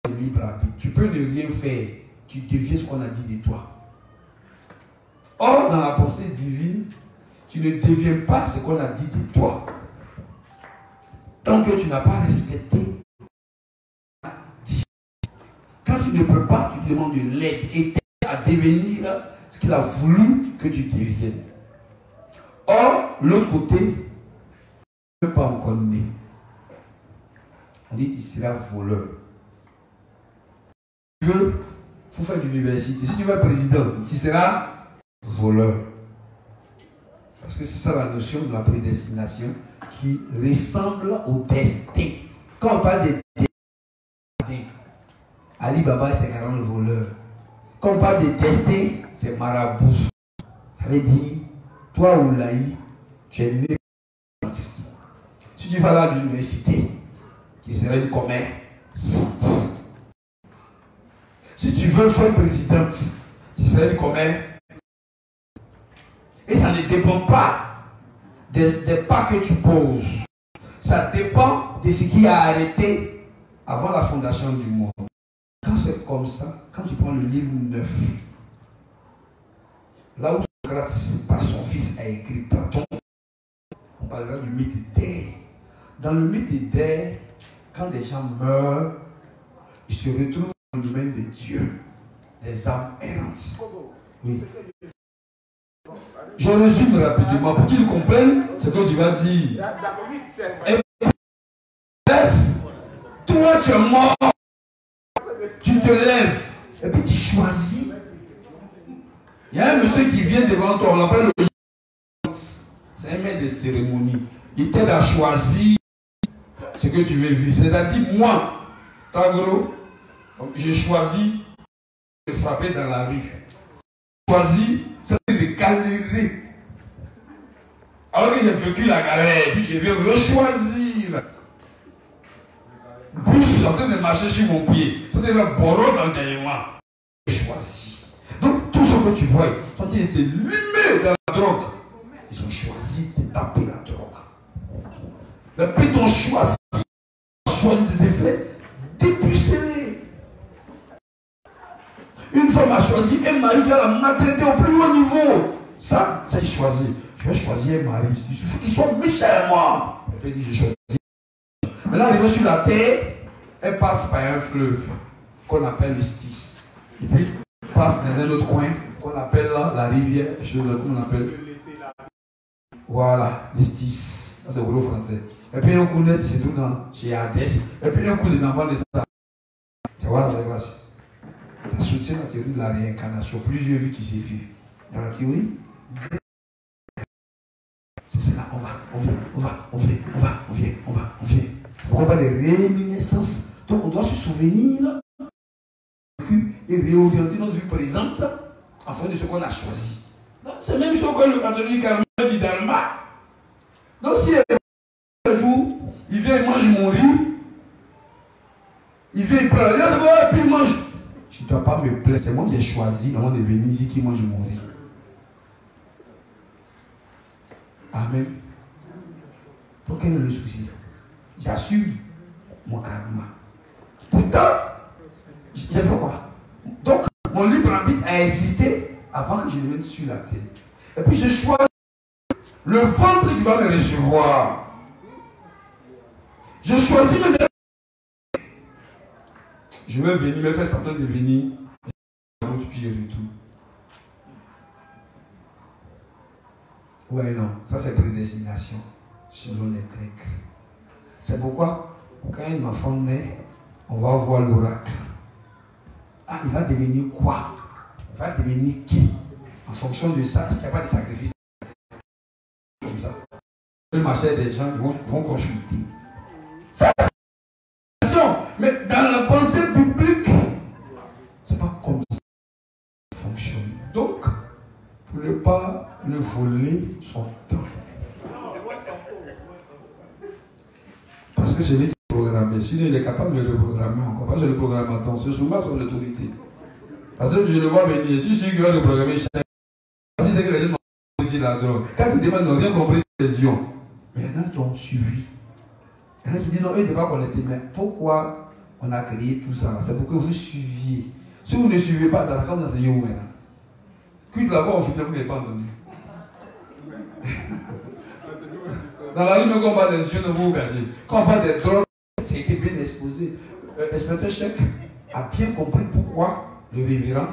de libre arbitre, tu peux ne rien faire, tu deviens ce qu'on a dit de toi. Or, dans la pensée divine, tu ne deviens pas ce qu'on a dit de toi. Tant que tu n'as pas respecté, quand tu ne peux pas, tu demandes de l'aide et t'aides à devenir ce qu'il a voulu que tu deviennes. Or, l'autre côté, tu ne peux pas encore né. On dit qu'il sera voleur. Tu veux, il faut faire l'université. Si tu veux être président, tu seras voleur. Parce que c'est ça la notion de la prédestination qui ressemble au destin. Quand on parle de destin, Ali Baba c'est carrément le voleur. Quand on parle de destin, c'est marabout. Ça veut dire, toi Oulaï, tu es né. Si tu vas à l'université, tu seras une commerçante. Si tu veux faire présidente, tu seras une commerçante. Et ça ne dépend pas des pas que tu poses. Ça dépend de ce qui a arrêté avant la fondation du monde. Quand c'est comme ça, quand tu prends le livre 9, là où Socrate, par son fils, a écrit Platon, on parlera du mythe d'Èdère. Dans le mythe d'Èdère, quand des gens meurent, ils se retrouvent dans le domaine de Dieu, des âmes errantes. Oui. Je résume rapidement pour qu'ils comprennent ce que tu vas dire. Et bref, toi tu es mort Tu te lèves et puis tu choisis. Il y a un monsieur qui vient devant toi, on l'appelle le c'est un maître de cérémonie. Il t'aide à choisir ce que tu veux vivre. C'est-à-dire, moi, Tagro, j'ai choisi de frapper dans la rue. J'ai choisi, c'est-à-dire de galérer. Alors que j'ai vécu la galère, puis je vais rechoisir. Puis je suis en train de marcher sur mon pied. C'est-à-dire le bourreau d'engaînement. J'ai choisi. Donc, tout ce que tu vois, quand ils se limés dans la drogue, ils ont choisi de taper la drogue. Mais puis ton choix, choisi des effets, dépucelés. Une femme a choisi un mari qui a la maltraité au plus haut niveau. Ça il choisit. Je vais choisir un mari. Il faut qu'il soit méchant à moi. Et puis il dit, je choisis. Maintenant, arrivé sur la terre, elle passe par un fleuve qu'on appelle le Styx. Et puis, elle passe dans un autre coin qu'on appelle la rivière, qu'on appelle. Voilà, le Styx. Ça, c'est au français. Et puis, un coup net, c'est tout chez Hadès. Et puis, un coup, les enfants de ça. Tu vois, ça passe. Ça soutient la théorie de la réincarnation. Plus j'ai vu qui s'est vu. Dans la théorie, c'est cela. On vient. Pourquoi pas des réminiscences? Donc, on doit se souvenir et réorienter notre vie présente en fonction de ce qu'on a choisi. C'est même chose que le catholique dit d'Alma. Donc, si un jour, il vient et mange mon riz, il vient, il prend la et puis il mange. Je ne dois pas me plaindre, c'est moi qui ai choisi avant de venir ici qui mange mon riz. Amen. Donc, quel est le souci? J'assume mon karma. Pourtant, j'ai fait quoi? Donc, mon libre arbitre a existé avant que je ne vienne sur la terre. Et puis, je choisis le ventre qui va me recevoir. Je choisis me. Je vais venir, me faire semblant de venir. Puis je retourne. Ouais, non, ça c'est prédestination selon les Grecs. C'est pourquoi, quand un enfant naît, on va voir l'oracle. Ah, il va devenir quoi? Il va devenir qui? En fonction de ça, est-ce qu'il n'y a pas de sacrifice? Comme ça. Le marché des gens vont consulter. Ça, c'est mais dans la pensée publique, c'est pas comme ça que ça fonctionne. Donc, pour ne pas le voler son temps. Parce que c'est lui qui est programmé. Sinon, il est capable de le programmer encore. Parce que le programmateur, c'est souvent son autorité. Parce que je le vois venir. Si celui qui va le programmer, si c'est que les gens n'ont pas compris la drogue. Quand ils demandent, n'ont rien compris ces décisions. Mais il y en a qui ont suivi. Il y en a qui disent, non, eux, ils ne pas connecter. Mais pourquoi on a créé tout ça? C'est pour que vous suiviez. Si vous ne suivez pas, dans la quand vous enseignez où maintenant? Cuite là-bas, au final, vous n'avez pas entendu. Dans la rue, quand on parle des yeux, ne vous gâchez. Quand on parle des drogues, ça a été bien exposé. L'inspecteur Chèque a bien compris pourquoi le révérend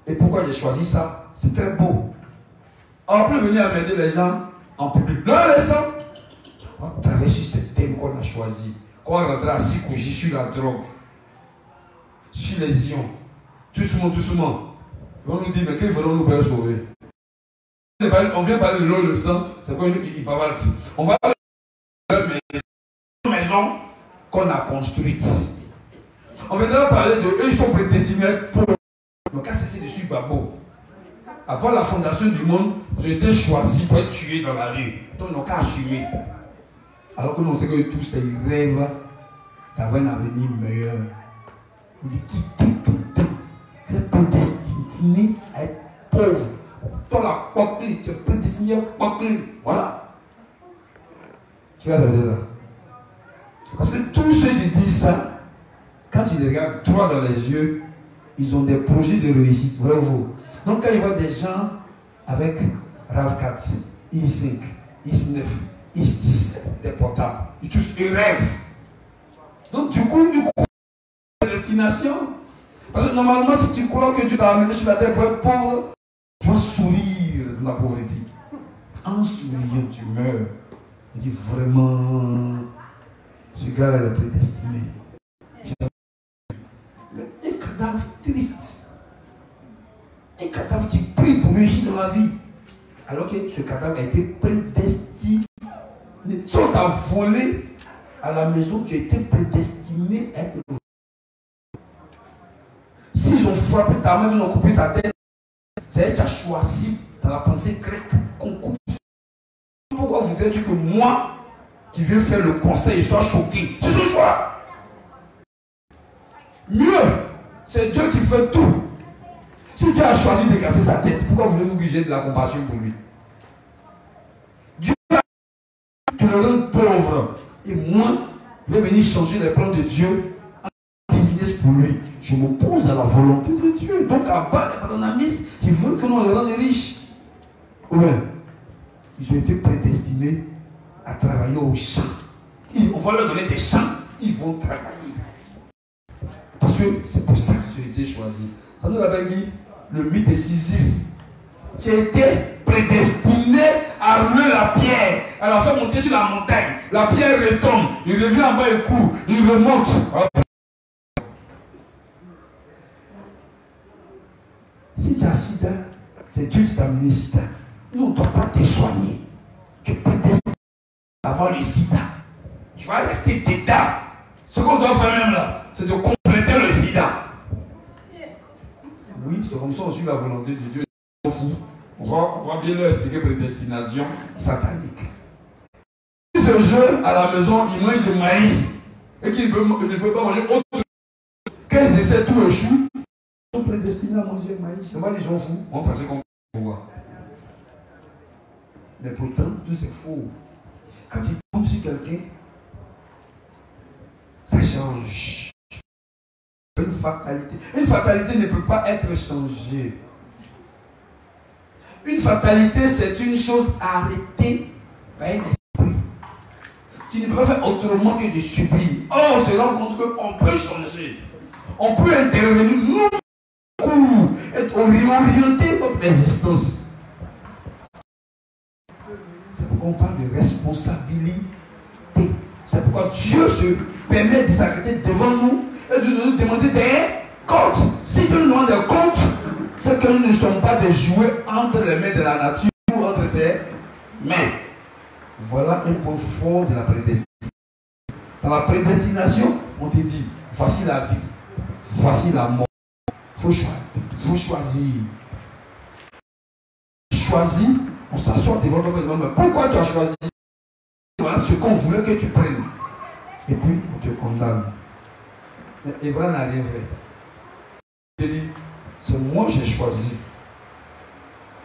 et pourquoi j'ai choisi ça. C'est très beau. On peut venir amener les gens en public. Non, les gens, on travaille sur ce thème qu'on a choisi. Quand on rentre à Sikoji sur la drogue, sur les ions, doucement, doucement. On nous dit, mais que voulons-nous pour sauver? On vient parler de l'eau, le sang, c'est quoi il parle. On va parler de la maison qu'on a construite. On viendra parler de eux, ils sont prédestinés pour. Donc, à cesser de suivre Babo. Avant la fondation du monde, j'ai été choisi pour être tué dans la rue. Donc, ils n'ont qu'à assumer. Alors que nous, on sait que tous, ils rêvent d'avoir un avenir meilleur. On dit qui est prédestiné à être pauvre. Toi, la coquille, tu es prédestiné à coquille. Voilà. Tu vois, ça veut dire ça. Parce que tous ceux qui disent ça, quand tu les regardes droit dans les yeux, ils ont des projets de réussite. Vrai ou faux? Donc, quand ils voient des gens avec RAV4, I5, I9, I10, des portables, ils rêvent. Donc, du coup, ils croient à la destination. Parce que normalement, si tu crois que tu t'as amené sur la terre pour être pauvre, tu dois sourire de la pauvreté. En souriant, tu meurs. On dit vraiment, ce gars-là est prédestiné. Un cadavre triste. Un cadavre qui prie pour réussir dans la vie. Alors que ce cadavre a été prédestiné. Si on t'a volé à la maison, tu as été prédestiné à être volé. S'ils ont frappé ta main, ils ont coupé sa tête, c'est elle qui a choisi dans la pensée grecque qu'on coupe. Pourquoi voudrais-tu que moi, qui viens faire le constat, je sois choqué? C'est ce choix. Mieux, c'est Dieu qui fait tout. Si Dieu a choisi de casser sa tête, pourquoi voulez-vous que j'ai de la compassion pour lui? Dieu a dit de le rendre pauvre. Et moi, je vais venir changer les plans de Dieu en business pour lui. Je m'oppose à la volonté de Dieu. Donc, à bas les branamistes qui veulent que l'on les rende riches. Ouais. Ils ont été prédestinés à travailler au champ. On va leur donner des champs. Ils vont travailler. Parce que c'est pour ça que j'ai été choisi. Ça nous avait dit le mythe décisif. Tu as été prédestiné à rouler la pierre. Elle a fait monter sur la montagne. La pierre retombe. Il revient en bas et court. Il remonte. Si tu as sida, c'est Dieu qui t'a amené sida. Nous, on ne doit pas te soigner. Tu es prédestiné à avoir le sida. Tu vas rester dedans. Ce qu'on doit faire même là, c'est de compléter le sida. Oui, c'est comme ça on suit la volonté de Dieu. On va bien leur expliquer prédestination satanique. Si ce jeune à la maison, il mange du maïs et qu'il ne peut pas manger autre chose, quand ils essaient tout échoue, ils sont prédestinés à manger du maïs. C'est pas les gens fous. On pense qu'on peut voir. Mais pourtant, tout c'est faux. Quand tu tombes sur quelqu'un, ça change. Une fatalité. Une fatalité ne peut pas être changée. Une fatalité, c'est une chose arrêtée par un esprit. Tu ne peux pas faire autrement que de subir. Or, on se rend compte qu'on peut changer. On peut intervenir, nous, réorienter notre existence. C'est pourquoi on parle de responsabilité. C'est pourquoi Dieu se permet de s'arrêter devant nous et de nous demander des comptes. Si Dieu nous demande des comptes, c'est que nous ne sommes pas des jouets entre les mains de la nature ou entre ses mains. Voilà un point fort de la prédestination. Dans la prédestination, on te dit, voici la vie, voici la mort. Il faut choisir. Choisir, on s'assoit devant toi et on demande, pourquoi tu as choisi? Voilà ce qu'on voulait que tu prennes. Et puis, on te condamne. Mais Evra n'a rien fait. Il dit, c'est moi qui j'ai choisi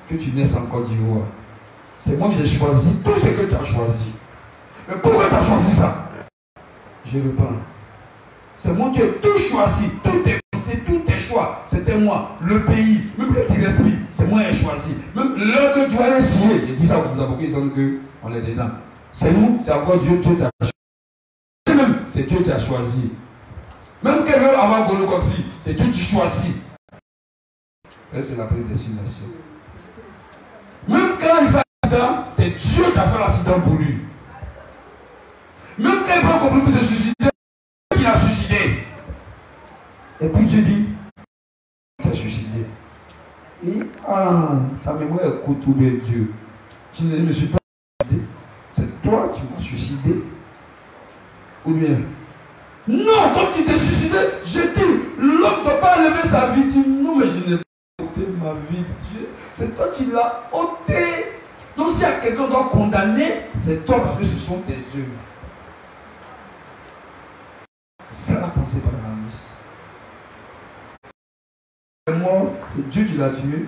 que tu naisses en Côte d'Ivoire. C'est moi qui j'ai choisi tout ce que tu as choisi. Mais pourquoi tu as choisi ça? Je reprends. C'est moi qui ai tout choisi, tout tes pensées, tous tes choix. C'était moi, le pays, même que tu respires, c'est moi qui ai choisi. Même l'heure que tu allais signer, il dit ça comme ça, pour qu'ils sentent qu'on est dedans. C'est nous, c'est encore Dieu, Dieu t'a choisi. Même, c'est Dieu qui t'a choisi. Même quelqu'un veut avoir Golocoxie, c'est Dieu qui choisit. Et c'est la prédestination. Même quand il fait l'accident, c'est Dieu qui a fait l'accident pour lui. Même quand il prend compris pour se suicider, c'est Dieu qui l'a suicidé. Et puis Dieu dit, tu t'es suicidé. Et ta mémoire est courte de Dieu. Je ne me suis pas suicidé. C'est toi qui m'as suicidé. Ou bien, non, quand tu t'es suicidé, je dis, l'homme ne doit pas enlever sa vie. Dis, non, mais je n'ai pas ôté ma vie, Dieu. C'est toi qui l'as ôté. Donc s'il y a quelqu'un qui doit condamner, c'est toi parce que ce sont tes œuvres. C'est ça la pensée par la mise. Et moi, Dieu qui l'a tué.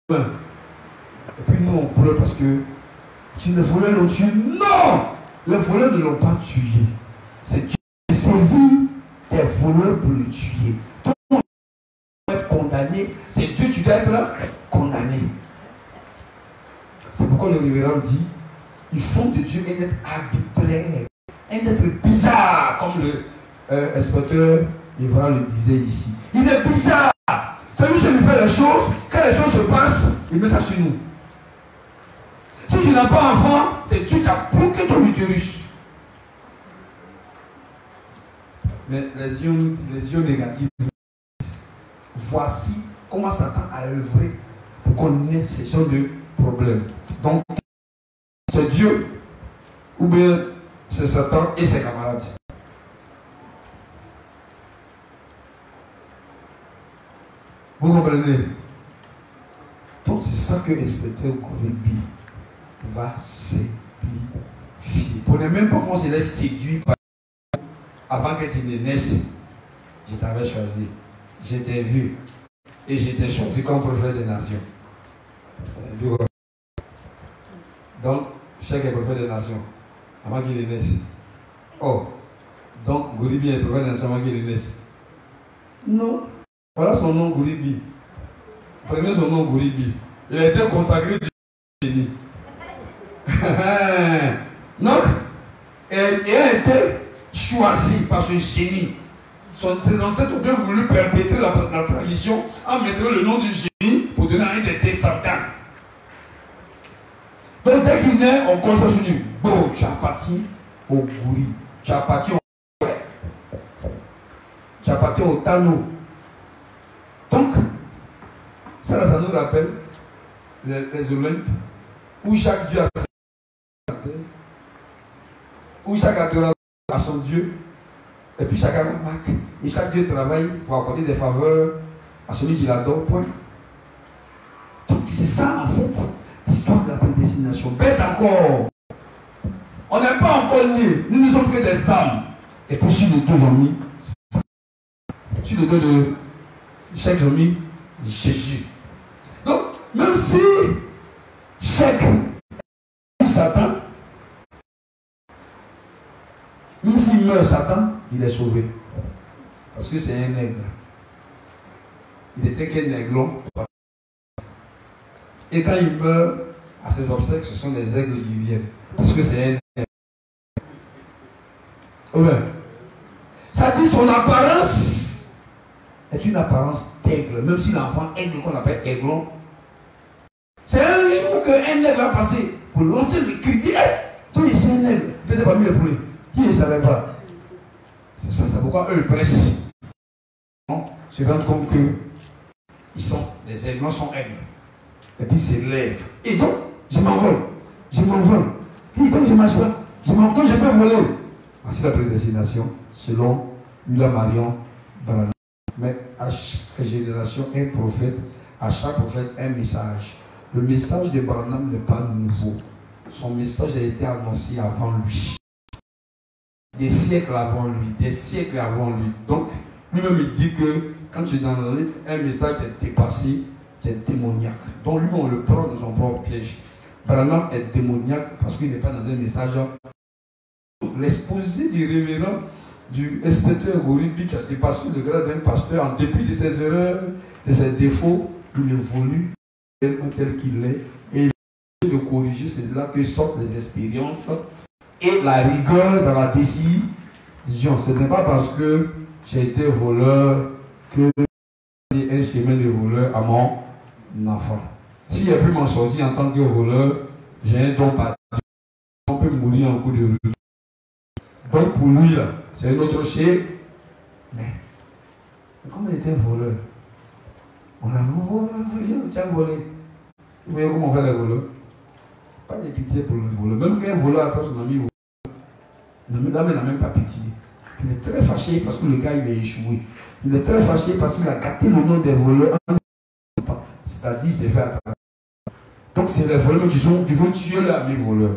Et puis nous on pleure parce que tu ne voleurs l'ont tué. Non! Les voleurs ne l'ont pas tué. C'est Dieu qui a servi des voleurs pour le tuer. Donc on doit être condamné. C'est Dieu qui doit être condamné. C'est pourquoi le révérend dit, ils font de Dieu un être arbitraire, un être bizarre, comme le inspecteur Evra le disait ici. Il est bizarre. C'est lui qui lui fait les choses. Quand les choses se passent, il met ça sur nous. Si tu n'as pas enfant, c'est Dieu qui a bloqué ton utérus. Mais les yeux négatifs. Voici comment Satan a œuvré pour qu'on ait ce genre de problème. Donc, c'est Dieu ou bien c'est Satan et ses camarades. Vous comprenez? Donc, c'est ça que l'inspecteur Goribi va simplifier. Vous ne même pas comment je l'ai séduit avant que tu ne naisses. Je t'avais choisi. Je t'ai vu. Et je t'ai choisi comme prophète des nations. Donc, chaque est prophète des nations. Avant qu'il ne naisse. Oh. Donc, Goribi est prophète des nations avant qu'il ne naisse. Non. Voilà son nom, Goribi. Prenez son nom, Goribi. Il a été consacré de génie. Donc, il a été choisi par ce génie. Ses ancêtres ont bien voulu perpétrer la tradition en mettant le nom du génie pour donner à un des descendants. Donc, dès qu'il naît, on consacre sur lui. Bon, tu appartiens au Gouri. Tu appartiens au Gouri. Tu appartiens au Tano. Donc, ça nous rappelle les Olympiques, où chaque dieu a sa terre, où chaque adorateur a son dieu, et puis chacun a marque, et chaque dieu travaille pour accorder des faveurs à celui qui l'adore, point. Donc c'est ça en fait, l'histoire de la prédestination. Bête encore, on n'est pas encore nés, nous ne sommes que des âmes. Et puis sur les deux ont mis, sur les deux de chaque ont mis Jésus. Donc, même si chaque Satan, même s'il meurt Satan, il est sauvé. Parce que c'est un nègre. Il était qu'un aiglon. Et quand il meurt, à ses obsèques, ce sont des aigles qui viennent. Parce que c'est un nègre. Ouais. Ça dit son apparence est une apparence d'aigle. Même si l'enfant aigle qu'on appelle aiglon, c'est un jour qu'un aigle va passer pour lancer le cri. Toi, il c'est un aigle. Peut-être parmi les poulets. Qui ne savait pas? C'est ça, c'est pourquoi eux ils pressent. Se rendent compte que les aiglons sont aigles. Et puis ils s'élèvent. Et donc, je m'envole. Je m'envole. Et quand je marche pas, quand je peux voler. Voici la prédestination selon William Marion Branham. Mais à chaque génération, un prophète, à chaque prophète, un message. Le message de Branham n'est pas nouveau. Son message a été annoncé avant lui. Des siècles avant lui, des siècles avant lui. Donc, lui-même il dit que quand tu es dans le livre, un message qui est dépassé, qui est démoniaque. Donc lui, on le prend dans son propre piège. Branham est démoniaque parce qu'il n'est pas dans un message. L'exposé du révérend, du inspecteur Goribi qui a dépassé le grade d'un pasteur en dépit de ses erreurs, de ses défauts, il évolue tel qu'il est et il essaie de corriger. C'est de là que sortent les expériences et la rigueur dans la décision. Ce n'est pas parce que j'ai été voleur que j'ai un chemin de voleur à mon enfant. Si j'ai pu m'en sortir en tant que voleur, j'ai un don particulier. On peut mourir en coup de rue. Donc pour lui, là, c'est un autre chien. Mais comme il était voleur, on a volé, tu as volé. Vous voyez comment on fait les voleurs? Pas de pitié pour le voleur. Même qu'un voleur après son ami voleur, l'homme n'a même pas pitié. Il est très fâché parce que le gars il a échoué. Il est très fâché parce qu'il a gâté le nom des voleurs. C'est-à-dire il s'est fait attraper. Donc c'est les voleurs qui vont tuer l'ami voleur.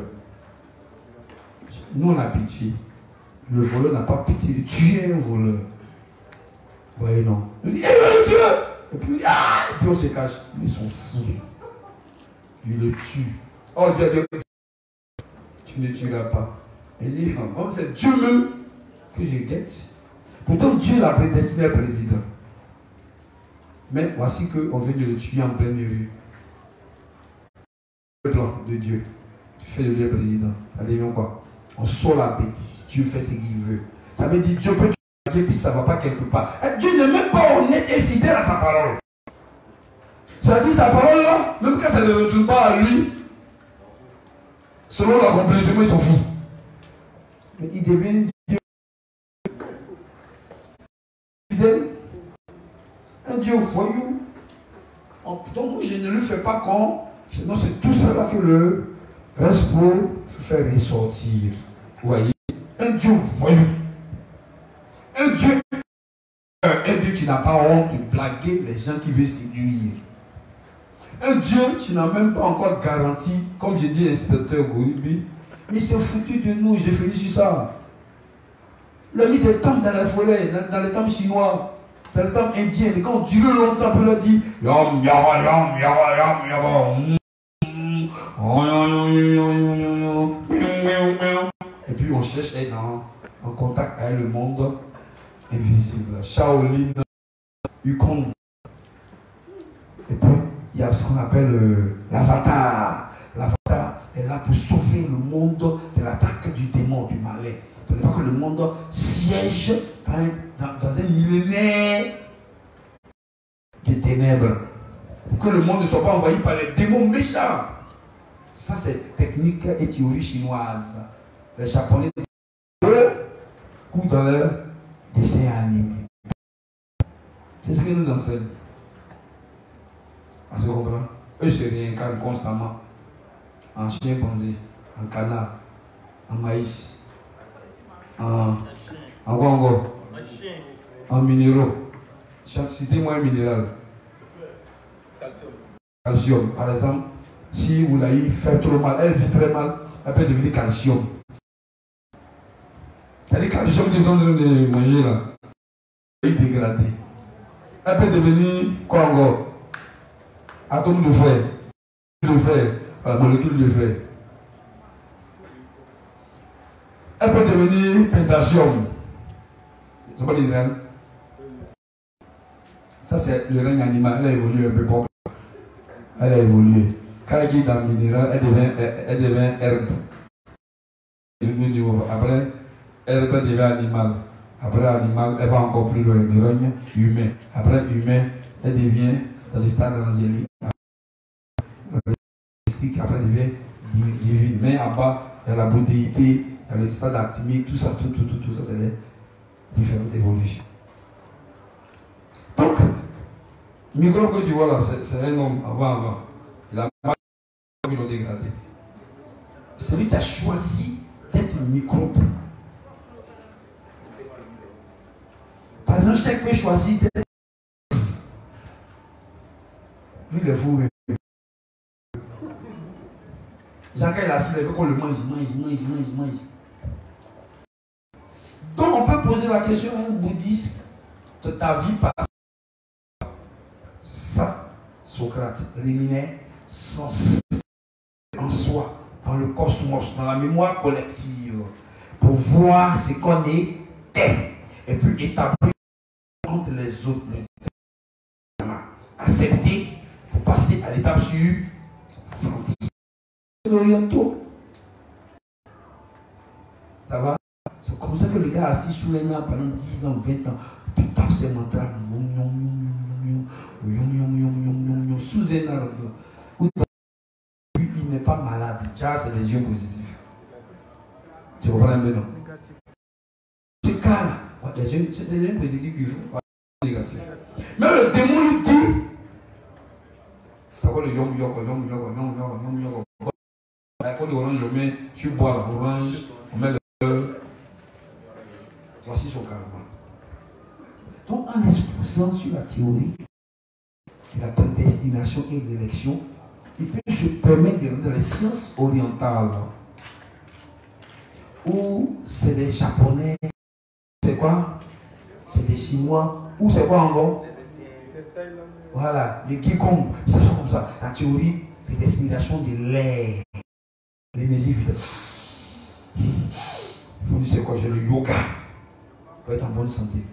Nous on a pitié. Le voleur n'a pas pitié de tuer un voleur. Vous voyez non. Il dit, il va le tuer. Et puis on se cache. Ils sont fous. Il le tue. Oh Dieu a dit, tu ne tueras pas. Il dit, oh, c'est Dieu même que je guette. Pourtant Dieu l'a prédestiné président. Mais voici qu'on veut de le tuer en pleine rue. Le plan de Dieu. Tu fais de lui président. Ça devient quoi? On sort la bêtise. Dieu fait ce qu'il veut. Ça veut dire Dieu peut tuer puis ça ne va pas quelque part. Et Dieu n'est même pas honnête et fidèle à sa parole. Ça dit sa parole là, même quand ça ne retourne pas à lui, selon l'accomplissement, ils s'en foutent. Mais il devient Dieu. Dieu voyou. Donc je ne le fais pas quand, sinon c'est tout cela que le reste pour se faire ressortir. Vous voyez, un Dieu voyou. Un Dieu qui n'a pas honte de blaguer les gens qui veulent séduire. Un Dieu qui n'a même pas encore garanti, comme j'ai dit l'inspecteur Gouribi, mais c'est foutu de nous, j'ai fini sur ça. Il a mis des temples dans la forêt, dans les temples chinois, dans les temples indiens, et quand on dure longtemps, on leur dit yam, yam, yam, yam, yam, yam. Et puis on cherche à être en contact avec le monde invisible. Shaolin, Yukon. Et puis il y a ce qu'on appelle l'avatar. L'avatar est là pour sauver le monde de l'attaque du démon, du malin. Pour ne pas que le monde siège dans un millénaire de ténèbres. Pour que le monde ne soit pas envahi par les démons méchants. Ça, c'est technique et théorie chinoise. Les Japonais coups dans leur dessin animé. C'est ce qu'ils nous enseignent. On se comprend? Eux se réincarnent constamment en chimpanzé, en canard, en maïs, en quoi encore? En minéraux. Citez-moi un minéral. Calcium. Par exemple, si vous l'avez fait trop mal, elle vit très mal, elle peut devenir calcium. C'est-à-dire calcium qu'ils sont en train de manger là. Elle est dégradée. Elle peut devenir quoi encore? Atome de fer, la molécule de fer. Elle peut devenir potassium. C'est pas l'idéal. Ça c'est le règne animal, elle a évolué un peu pour. Elle a évolué. Quand elle est dans le minéral, elle devient herbe. Après, herbe devient animal. Après animal, elle va encore plus loin, le règne humain. Après humain, elle devient dans le stade angélique. Après elle devient divine. Mais en bas, il y a la bodéité, il y a le stade actimique, tout ça, tout ça, c'est les différentes évolutions. Donc, le microbe que tu vois là, c'est un homme avant. Il a mal dégradé. C'est lui qui a choisi d'être un microbe. Par exemple, chaque peut choisir d'être. Lui, il est fou. Jacques est assis, il veut qu'on le mange. Donc on peut poser la question à un bouddhiste de ta vie passée. Ça, Socrate, éliminait sans en soi, dans le cosmos, dans la mémoire collective, pour voir ce qu'on était, et puis établir entre les autres, accepter pour passer à l'étape suivante. Orientaux. Ça va? C'est comme ça que le gars assis sous un arbre pendant 10 ans, 20 ans, puis tape ses mantras sous un arbre. Il n'est pas malade. Car c'est des yeux positifs. Tu comprends un peu, non? Ce cas-là, c'est des yeux positifs qui jouent, négatifs. Mais le démon lui dit, ça va le yom. Quand l'orange, on met, tu bois l'orange, on met le. Voici son karma. Donc, en exposant sur la théorie de la prédestination et de l'élection, il peut se permettre de rentrer dans les sciences orientales, où c'est des Japonais, c'est quoi? C'est des Chinois, ou c'est quoi encore? Voilà, les Qigong, c'est comme ça. La théorie de respiration de l'air. L'énergie vitale. Vous c'est quoi? J'ai le yoga pour être en bonne santé.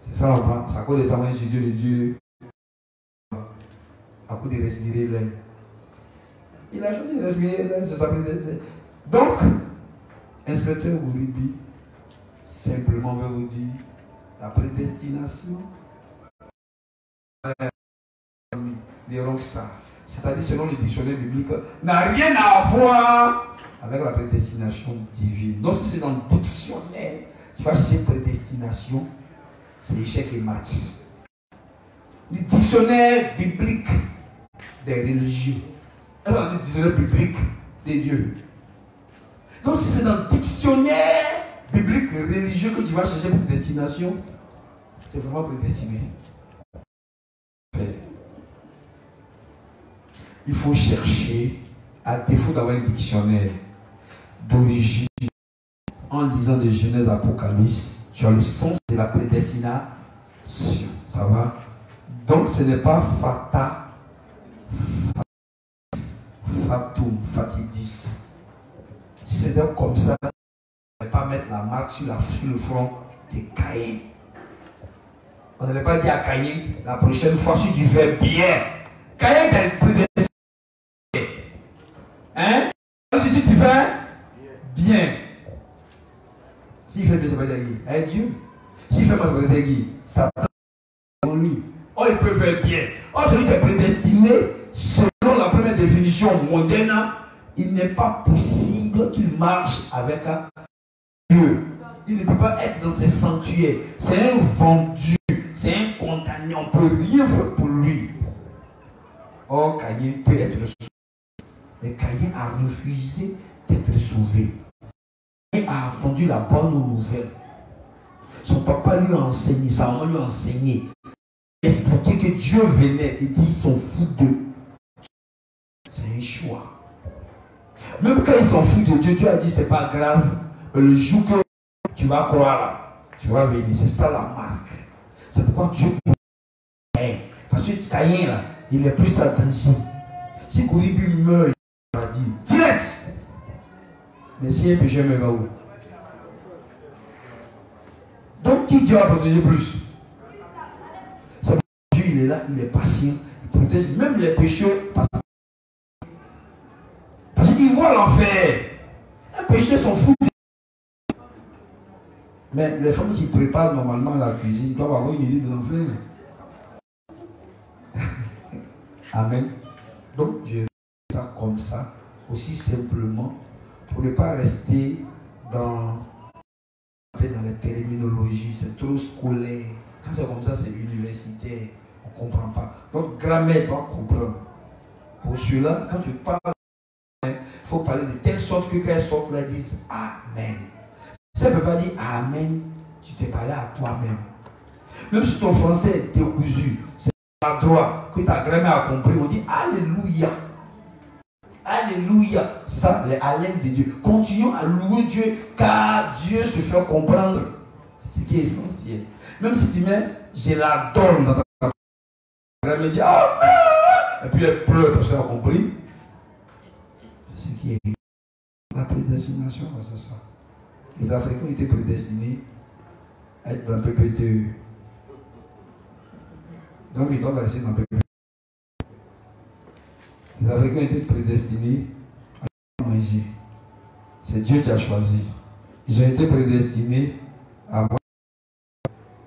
C'est ça, c'est à cause de ça, moi, j'ai Dieu, le Dieu. À cause de respirer l'air. Il a choisi de respirer l'air, ça s'appelle. Donc, inspecteur Gouribi, simplement, on va vous dire la prédestination. Diront que ça. C'est-à-dire, selon le dictionnaire biblique, n'a rien à voir avec la prédestination divine. Donc, si c'est dans le dictionnaire, tu vas chercher prédestination, c'est échec et maths. dictionnaire biblique des religieux. Elle est dans le dictionnaire biblique des dieux. Donc si c'est dans le dictionnaire biblique religieux que tu vas chercher pour destination, c'est vraiment prédestiné. Il faut chercher, à défaut d'avoir un dictionnaire d'origine, en lisant de Genèse Apocalypse, sur le sens de la prédestination. Ça va? Donc ce n'est pas fata, fatum, fatidis. Si c'était comme ça, on ne pas mettre la marque sur le front de Caïn. On n'allait pas dire à Caïn, la prochaine fois, si tu fais bien, Caïn t'a prédestiné. Hein? On dit si tu fais bien. S'il fait bien, ça va dire qui? Eh Dieu. S'il fait mal, ça va dire qui? Satan. Lui. Oh, il peut faire bien. Oh, celui qui est prédestiné, selon la première définition mondaine, il n'est pas possible qu'il marche avec Dieu. Il ne peut pas être dans ses sanctuaires. C'est un vendu, c'est un condamné. On ne peut rien faire pour lui. Or, Caïn peut être sauvé. Mais Caïn a refusé d'être sauvé. Il a entendu la bonne nouvelle. Son papa lui a enseigné, sa maman lui a enseigné. Expliquer que Dieu venait et dit ils sont fous d'eux. C'est un choix. Même quand ils sont fous de Dieu, Dieu a dit c'est pas grave. Le jour que tu vas croire là, tu vas venir. C'est ça la marque. C'est pourquoi Dieu parce que Caïn là, il est plus à danger. Si Kouribi meurt, il va dire direct. Mais si un péché me va où? Donc qui Dieu a protégé plus? C'est Dieu, il est là, il est patient, il protège même les pécheurs. Parce qu'il voit l'enfer. Un péché sont fous. Mais les femmes qui préparent normalement la cuisine doivent avoir une idée de l'enfer. Amen. Donc je fais ça comme ça, aussi simplement, pour ne pas rester dans les terminologies, c'est trop scolaire. Quand c'est comme ça, c'est universitaire, on ne comprend pas. Donc grammaire doit comprendre. Pour cela, quand tu parles, il faut parler de telle sorte que quand elles sortent là, elles disent Amen. Si elle ne peut pas dire Amen, tu t'es parlé à toi-même. Même si ton français est décousu, c'est pas droit, que ta grammaire a compris, on dit Alléluia. Alléluia. C'est ça, les haleines de Dieu. Continuons à louer Dieu, car Dieu se fait comprendre. C'est ce qui est essentiel. Même si tu mets, je la donne dans ta grammaire, dit Amen. Et puis elle pleure parce qu'elle a compris. C'est ce qui est la prédestination, c'est ça. Les Africains étaient prédestinés à être dans le PP2. Donc ils doivent rester dans le PP2. Les Africains étaient prédestinés à manger. C'est Dieu qui a choisi. Ils ont été prédestinés à avoir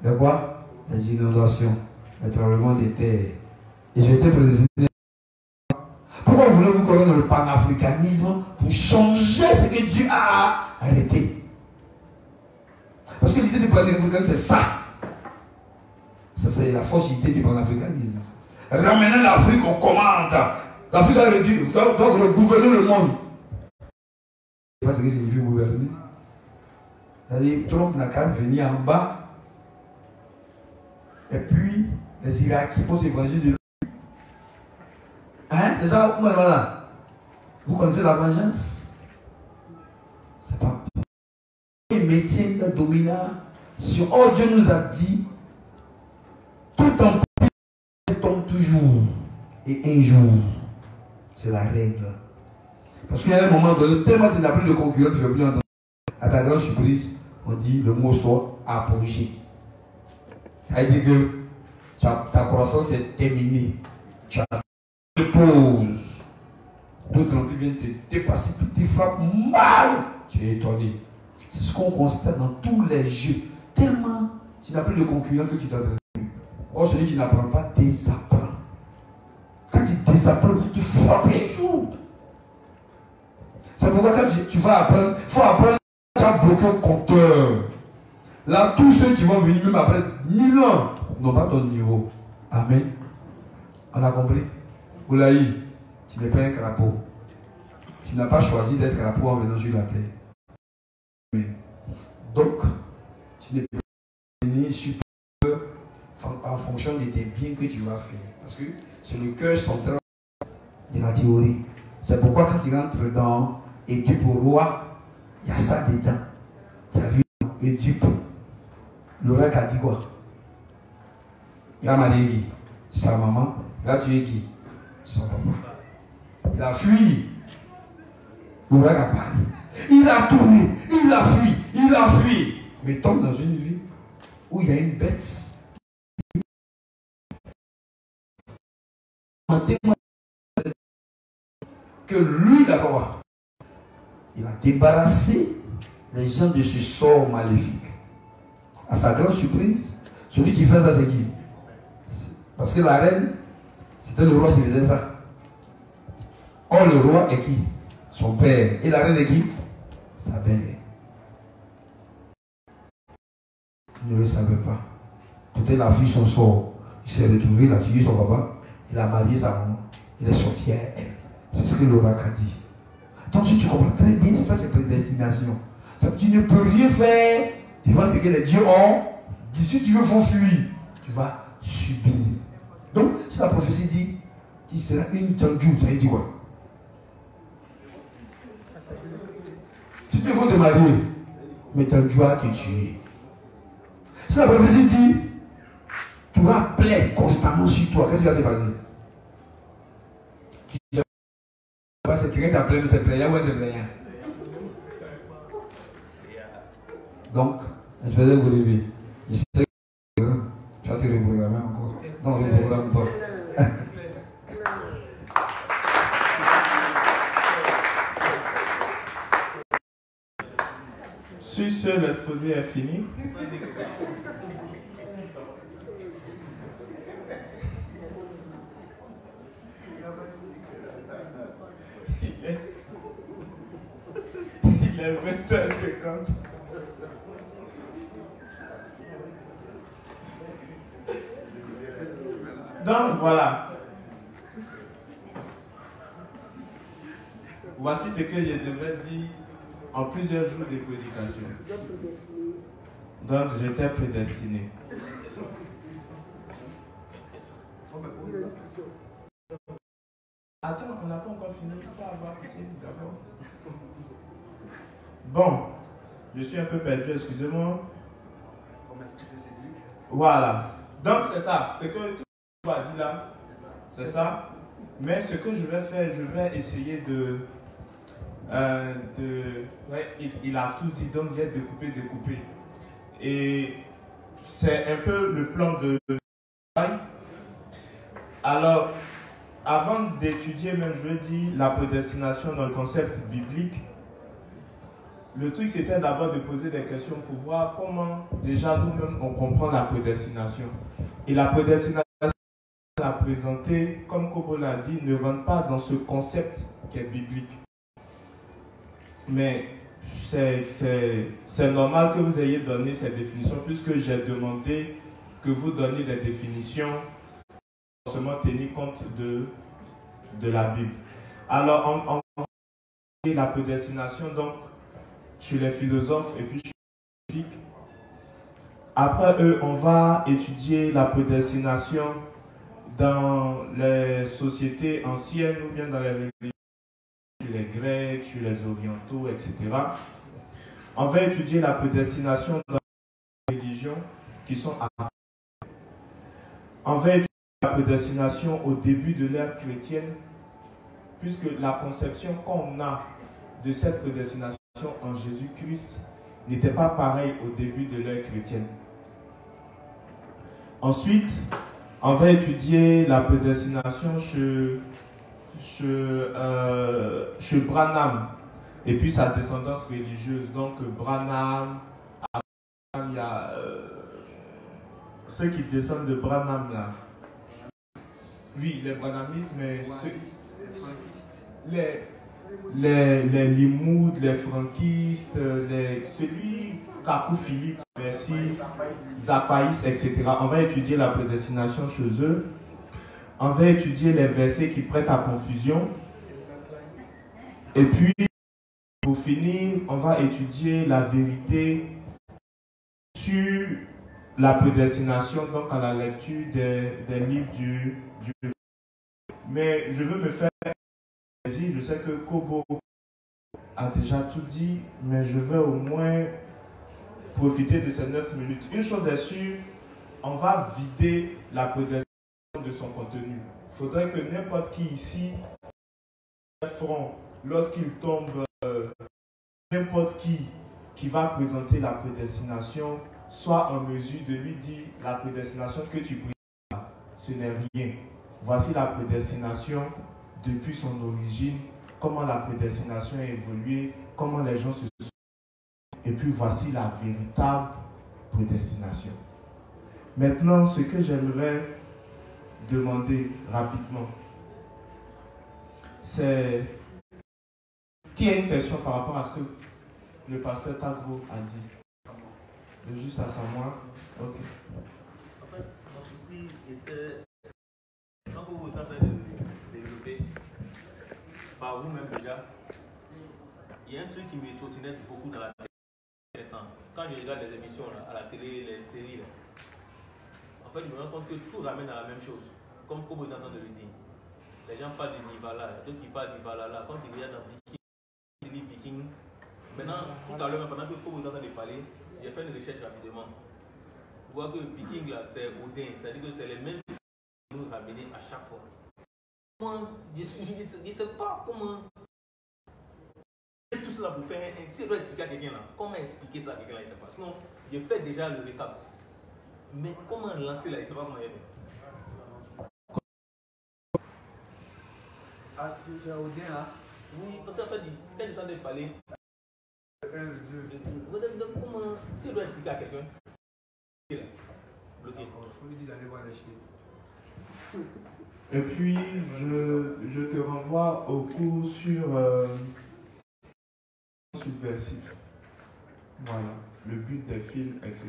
de quoi? Les inondations, les tremblements de terre. Ils ont été prédestinés. Pourquoi voulez-vous qu'on dans le panafricanisme pour changer ce que Dieu a arrêté? Parce que l'idée du panafricanisme, c'est ça. Ça, c'est la faussité du panafricanisme. Ramener l'Afrique aux commandes. L'Afrique doit gouverner le monde. C'est pas ce que signifie gouverner. C'est-à-dire, Trump n'a qu'à venir en bas. Et puis, les Irakiens vont s'évanger de lui. Hein? C'est ça, voilà. Vous connaissez la vengeance? C'est pas. Les métiers de domination. Oh, Dieu nous a dit, tout en tombe toujours. Et un jour, c'est la règle. Parce qu'il y a un moment donné, tellement tu n'as plus de concurrent, tu ne veux plus entendre. À ta grande surprise, on dit le mot soit apogée. Ça veut dire que ta croissance est terminée. Tu as une pause. D'autres en plus viennent te dépasser, puis tu frappes mal. Tu es étonné. C'est ce qu'on constate dans tous les jeux. Tellement tu n'as plus de concurrent que tu t'entraînes. Or, celui qui n'apprend pas, désapprend. Quand tu désapprends, tu frappes les jours. C'est pourquoi quand tu vas apprendre, il faut apprendre, tu as bloqué un compteur. Là, tous ceux qui vont venir, même après 1000 ans, n'ont pas ton niveau. Amen. On a compris? Oulaï, tu n'es pas un crapaud. Tu n'as pas choisi d'être crapaud en venant sur la terre. Donc, tu n'es pas ni supérieur en fonction de tes biens que tu vas faire. Parce que c'est le cœur central de la théorie. C'est pourquoi quand tu rentres dans Édipe au roi, il y a ça dedans. Tu as vu Édipe. L'oracle a dit quoi? Il a marié qui? Sa maman. Il a tué qui? Son papa. Il a fui. L'oracle a parlé. Il a tourné. Il a fui. Il a fui. Mais tombe dans une vie où il y a une bête. Que lui, d'abord, il a débarrassé les gens de ce sort maléfique. À sa grande surprise, celui qui fait ça, c'est qui? Parce que la reine, c'était le roi qui faisait ça. Or, le roi est qui? Son père. Et la reine est qui? Sa mère. Il ne le savait pas. Peut-être la fille, son sort. Il s'est retrouvé, il a tué son papa, il a marié sa maman, il est sorti à elle. C'est ce que l'oracle a dit. Donc, si tu comprends très bien, c'est ça, c'est prédestination. Ça, tu ne peux rien faire devant ce que les dieux ont. Si tu veux fuir, tu vas subir. Donc, si la prophétie dit qu'il sera une tendue, ça veut dire quoi? Si tu veux te marier, mais tendue va te tuer. Si la prophétie dit tu vas plaire constamment sur toi, qu'est-ce qui va se passer? Tu sais pas, c'est quelqu'un qui a plaint, c'est plaignant ou c'est plaignant? Donc, espérez que vous l'avez. Je sais que tu vas te reprogrammer encore. Non, reprogramme pas. Sur ce, l'exposé est fini. Il est 20h50. Donc voilà. Voici ce que je devrais dire en plusieurs jours de prédication. Donc j'étais prédestiné. Attends, on n'a pas encore fini. Il faut avoir pitié d'abord. Bon, je suis un peu perdu, excusez-moi. Voilà. Donc c'est ça. Ce que tu as dit là, c'est ça. Mais ce que je vais faire, je vais essayer de... ouais, il a tout dit, donc j'ai découpé. Et c'est un peu le plan de travail. Alors, avant d'étudier, même je dis, la prédestination dans le concept biblique, le truc c'était d'abord de poser des questions pour voir comment déjà nous-mêmes on comprend la prédestination. Et la prédestination, la présenter, comme Kobo l'a dit, ne rentre pas dans ce concept qui est biblique. Mais c'est normal que vous ayez donné ces définitions, puisque j'ai demandé que vous donniez des définitions sans seulement tenir compte de la Bible. Alors, on va la prédestination donc chez les philosophes et puis chez les scientifiques. Après eux, on va étudier la prédestination dans les sociétés anciennes ou bien dans les religions, chez les Grecs, chez les Orientaux, etc. On va étudier la prédestination dans les religions qui sont après. On va étudier la prédestination au début de l'ère chrétienne, puisque la conception qu'on a de cette prédestination en Jésus-Christ n'était pas pareille au début de l'ère chrétienne. Ensuite, on va étudier la prédestination chez Branham et puis sa descendance religieuse. Donc Branham, il y a ceux qui descendent de Branham là. Oui, les Branhamistes, mais ceux, les Limoud, les Frankistes, celui Kakou Philippe, merci, Zapaïs, etc. On va étudier la prédestination chez eux. on va étudier les versets qui prêtent à confusion. Et puis, pour finir, on va étudier la vérité sur la prédestination, donc à la lecture des livres du. Mais je veux me faire plaisir. Je sais que Kobo a déjà tout dit, mais je veux au moins profiter de ces 9 minutes. Une chose est sûre, on va vider la prédestination de son contenu. Il faudrait que n'importe qui ici, front, lorsqu'il tombe, n'importe qui va présenter la prédestination, soit en mesure de lui dire la prédestination que tu présentes, ce n'est rien. Voici la prédestination depuis son origine, comment la prédestination a évolué, comment les gens se sont. Et puis voici la véritable prédestination. Maintenant, ce que j'aimerais demander rapidement, c'est qui a une question par rapport à ce que le pasteur Tagro a dit? Juste à savoir. Ok. En fait, mon souci était, quand vous êtes en train de développer par vous-même déjà, il y a un truc qui me trottinait beaucoup dans la tête. Quand je regarde les émissions là, à la télé, les séries, là, en fait, je me rends compte que tout ramène à la même chose. Comme vous êtes en train de le dire. Les gens parlent de Nivala, d'autres qui parlent de Nivala. Quand tu regardes dans Viking, maintenant, tout à l'heure, pendant que vous êtes en train de parler, j'ai fait une recherche rapidement. Vous voyez que Viking là, c'est Odin, c'est-à-dire que c'est les mêmes qui nous ramener à chaque fois. Comment, je ne sais pas comment. Tout cela pour faire si je dois expliquer à quelqu'un là, comment expliquer ça à quelqu'un là, il ne sait pas. Sinon, je fais déjà le récap. Mais comment lancer là, il ne sait pas comment y aller. Ah, tu as Odin là? Oui, parce qu'en fait, quand j'ai entendu parler, comment, si je dois expliquer à quelqu'un, bloqué. Il faut lui dire d'aller voir les chiens. Et puis, je te renvoie au cours sur subversif. Voilà, le but des films, etc.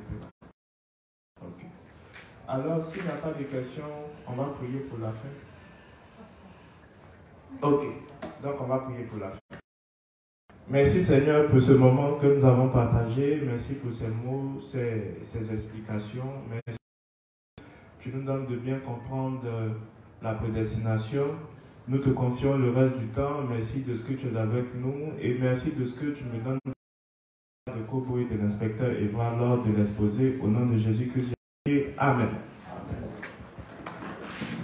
Ok. Alors, s'il n'y a pas de questions, on va prier pour la fin. Ok, donc on va prier pour la fin. Merci Seigneur pour ce moment que nous avons partagé. Merci pour ces mots, ces explications. Merci. Tu nous donnes de bien comprendre la prédestination. Nous te confions le reste du temps. Merci de ce que tu es avec nous et merci de ce que tu me donnes de Kobo et de l'inspecteur et voir lors de l'exposé au nom de Jésus-Christ. Amen.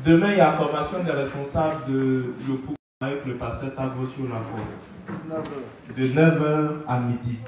Demain, il y a formation des responsables de le cours avec le pasteur Tagro sur la foi. De 9h à midi.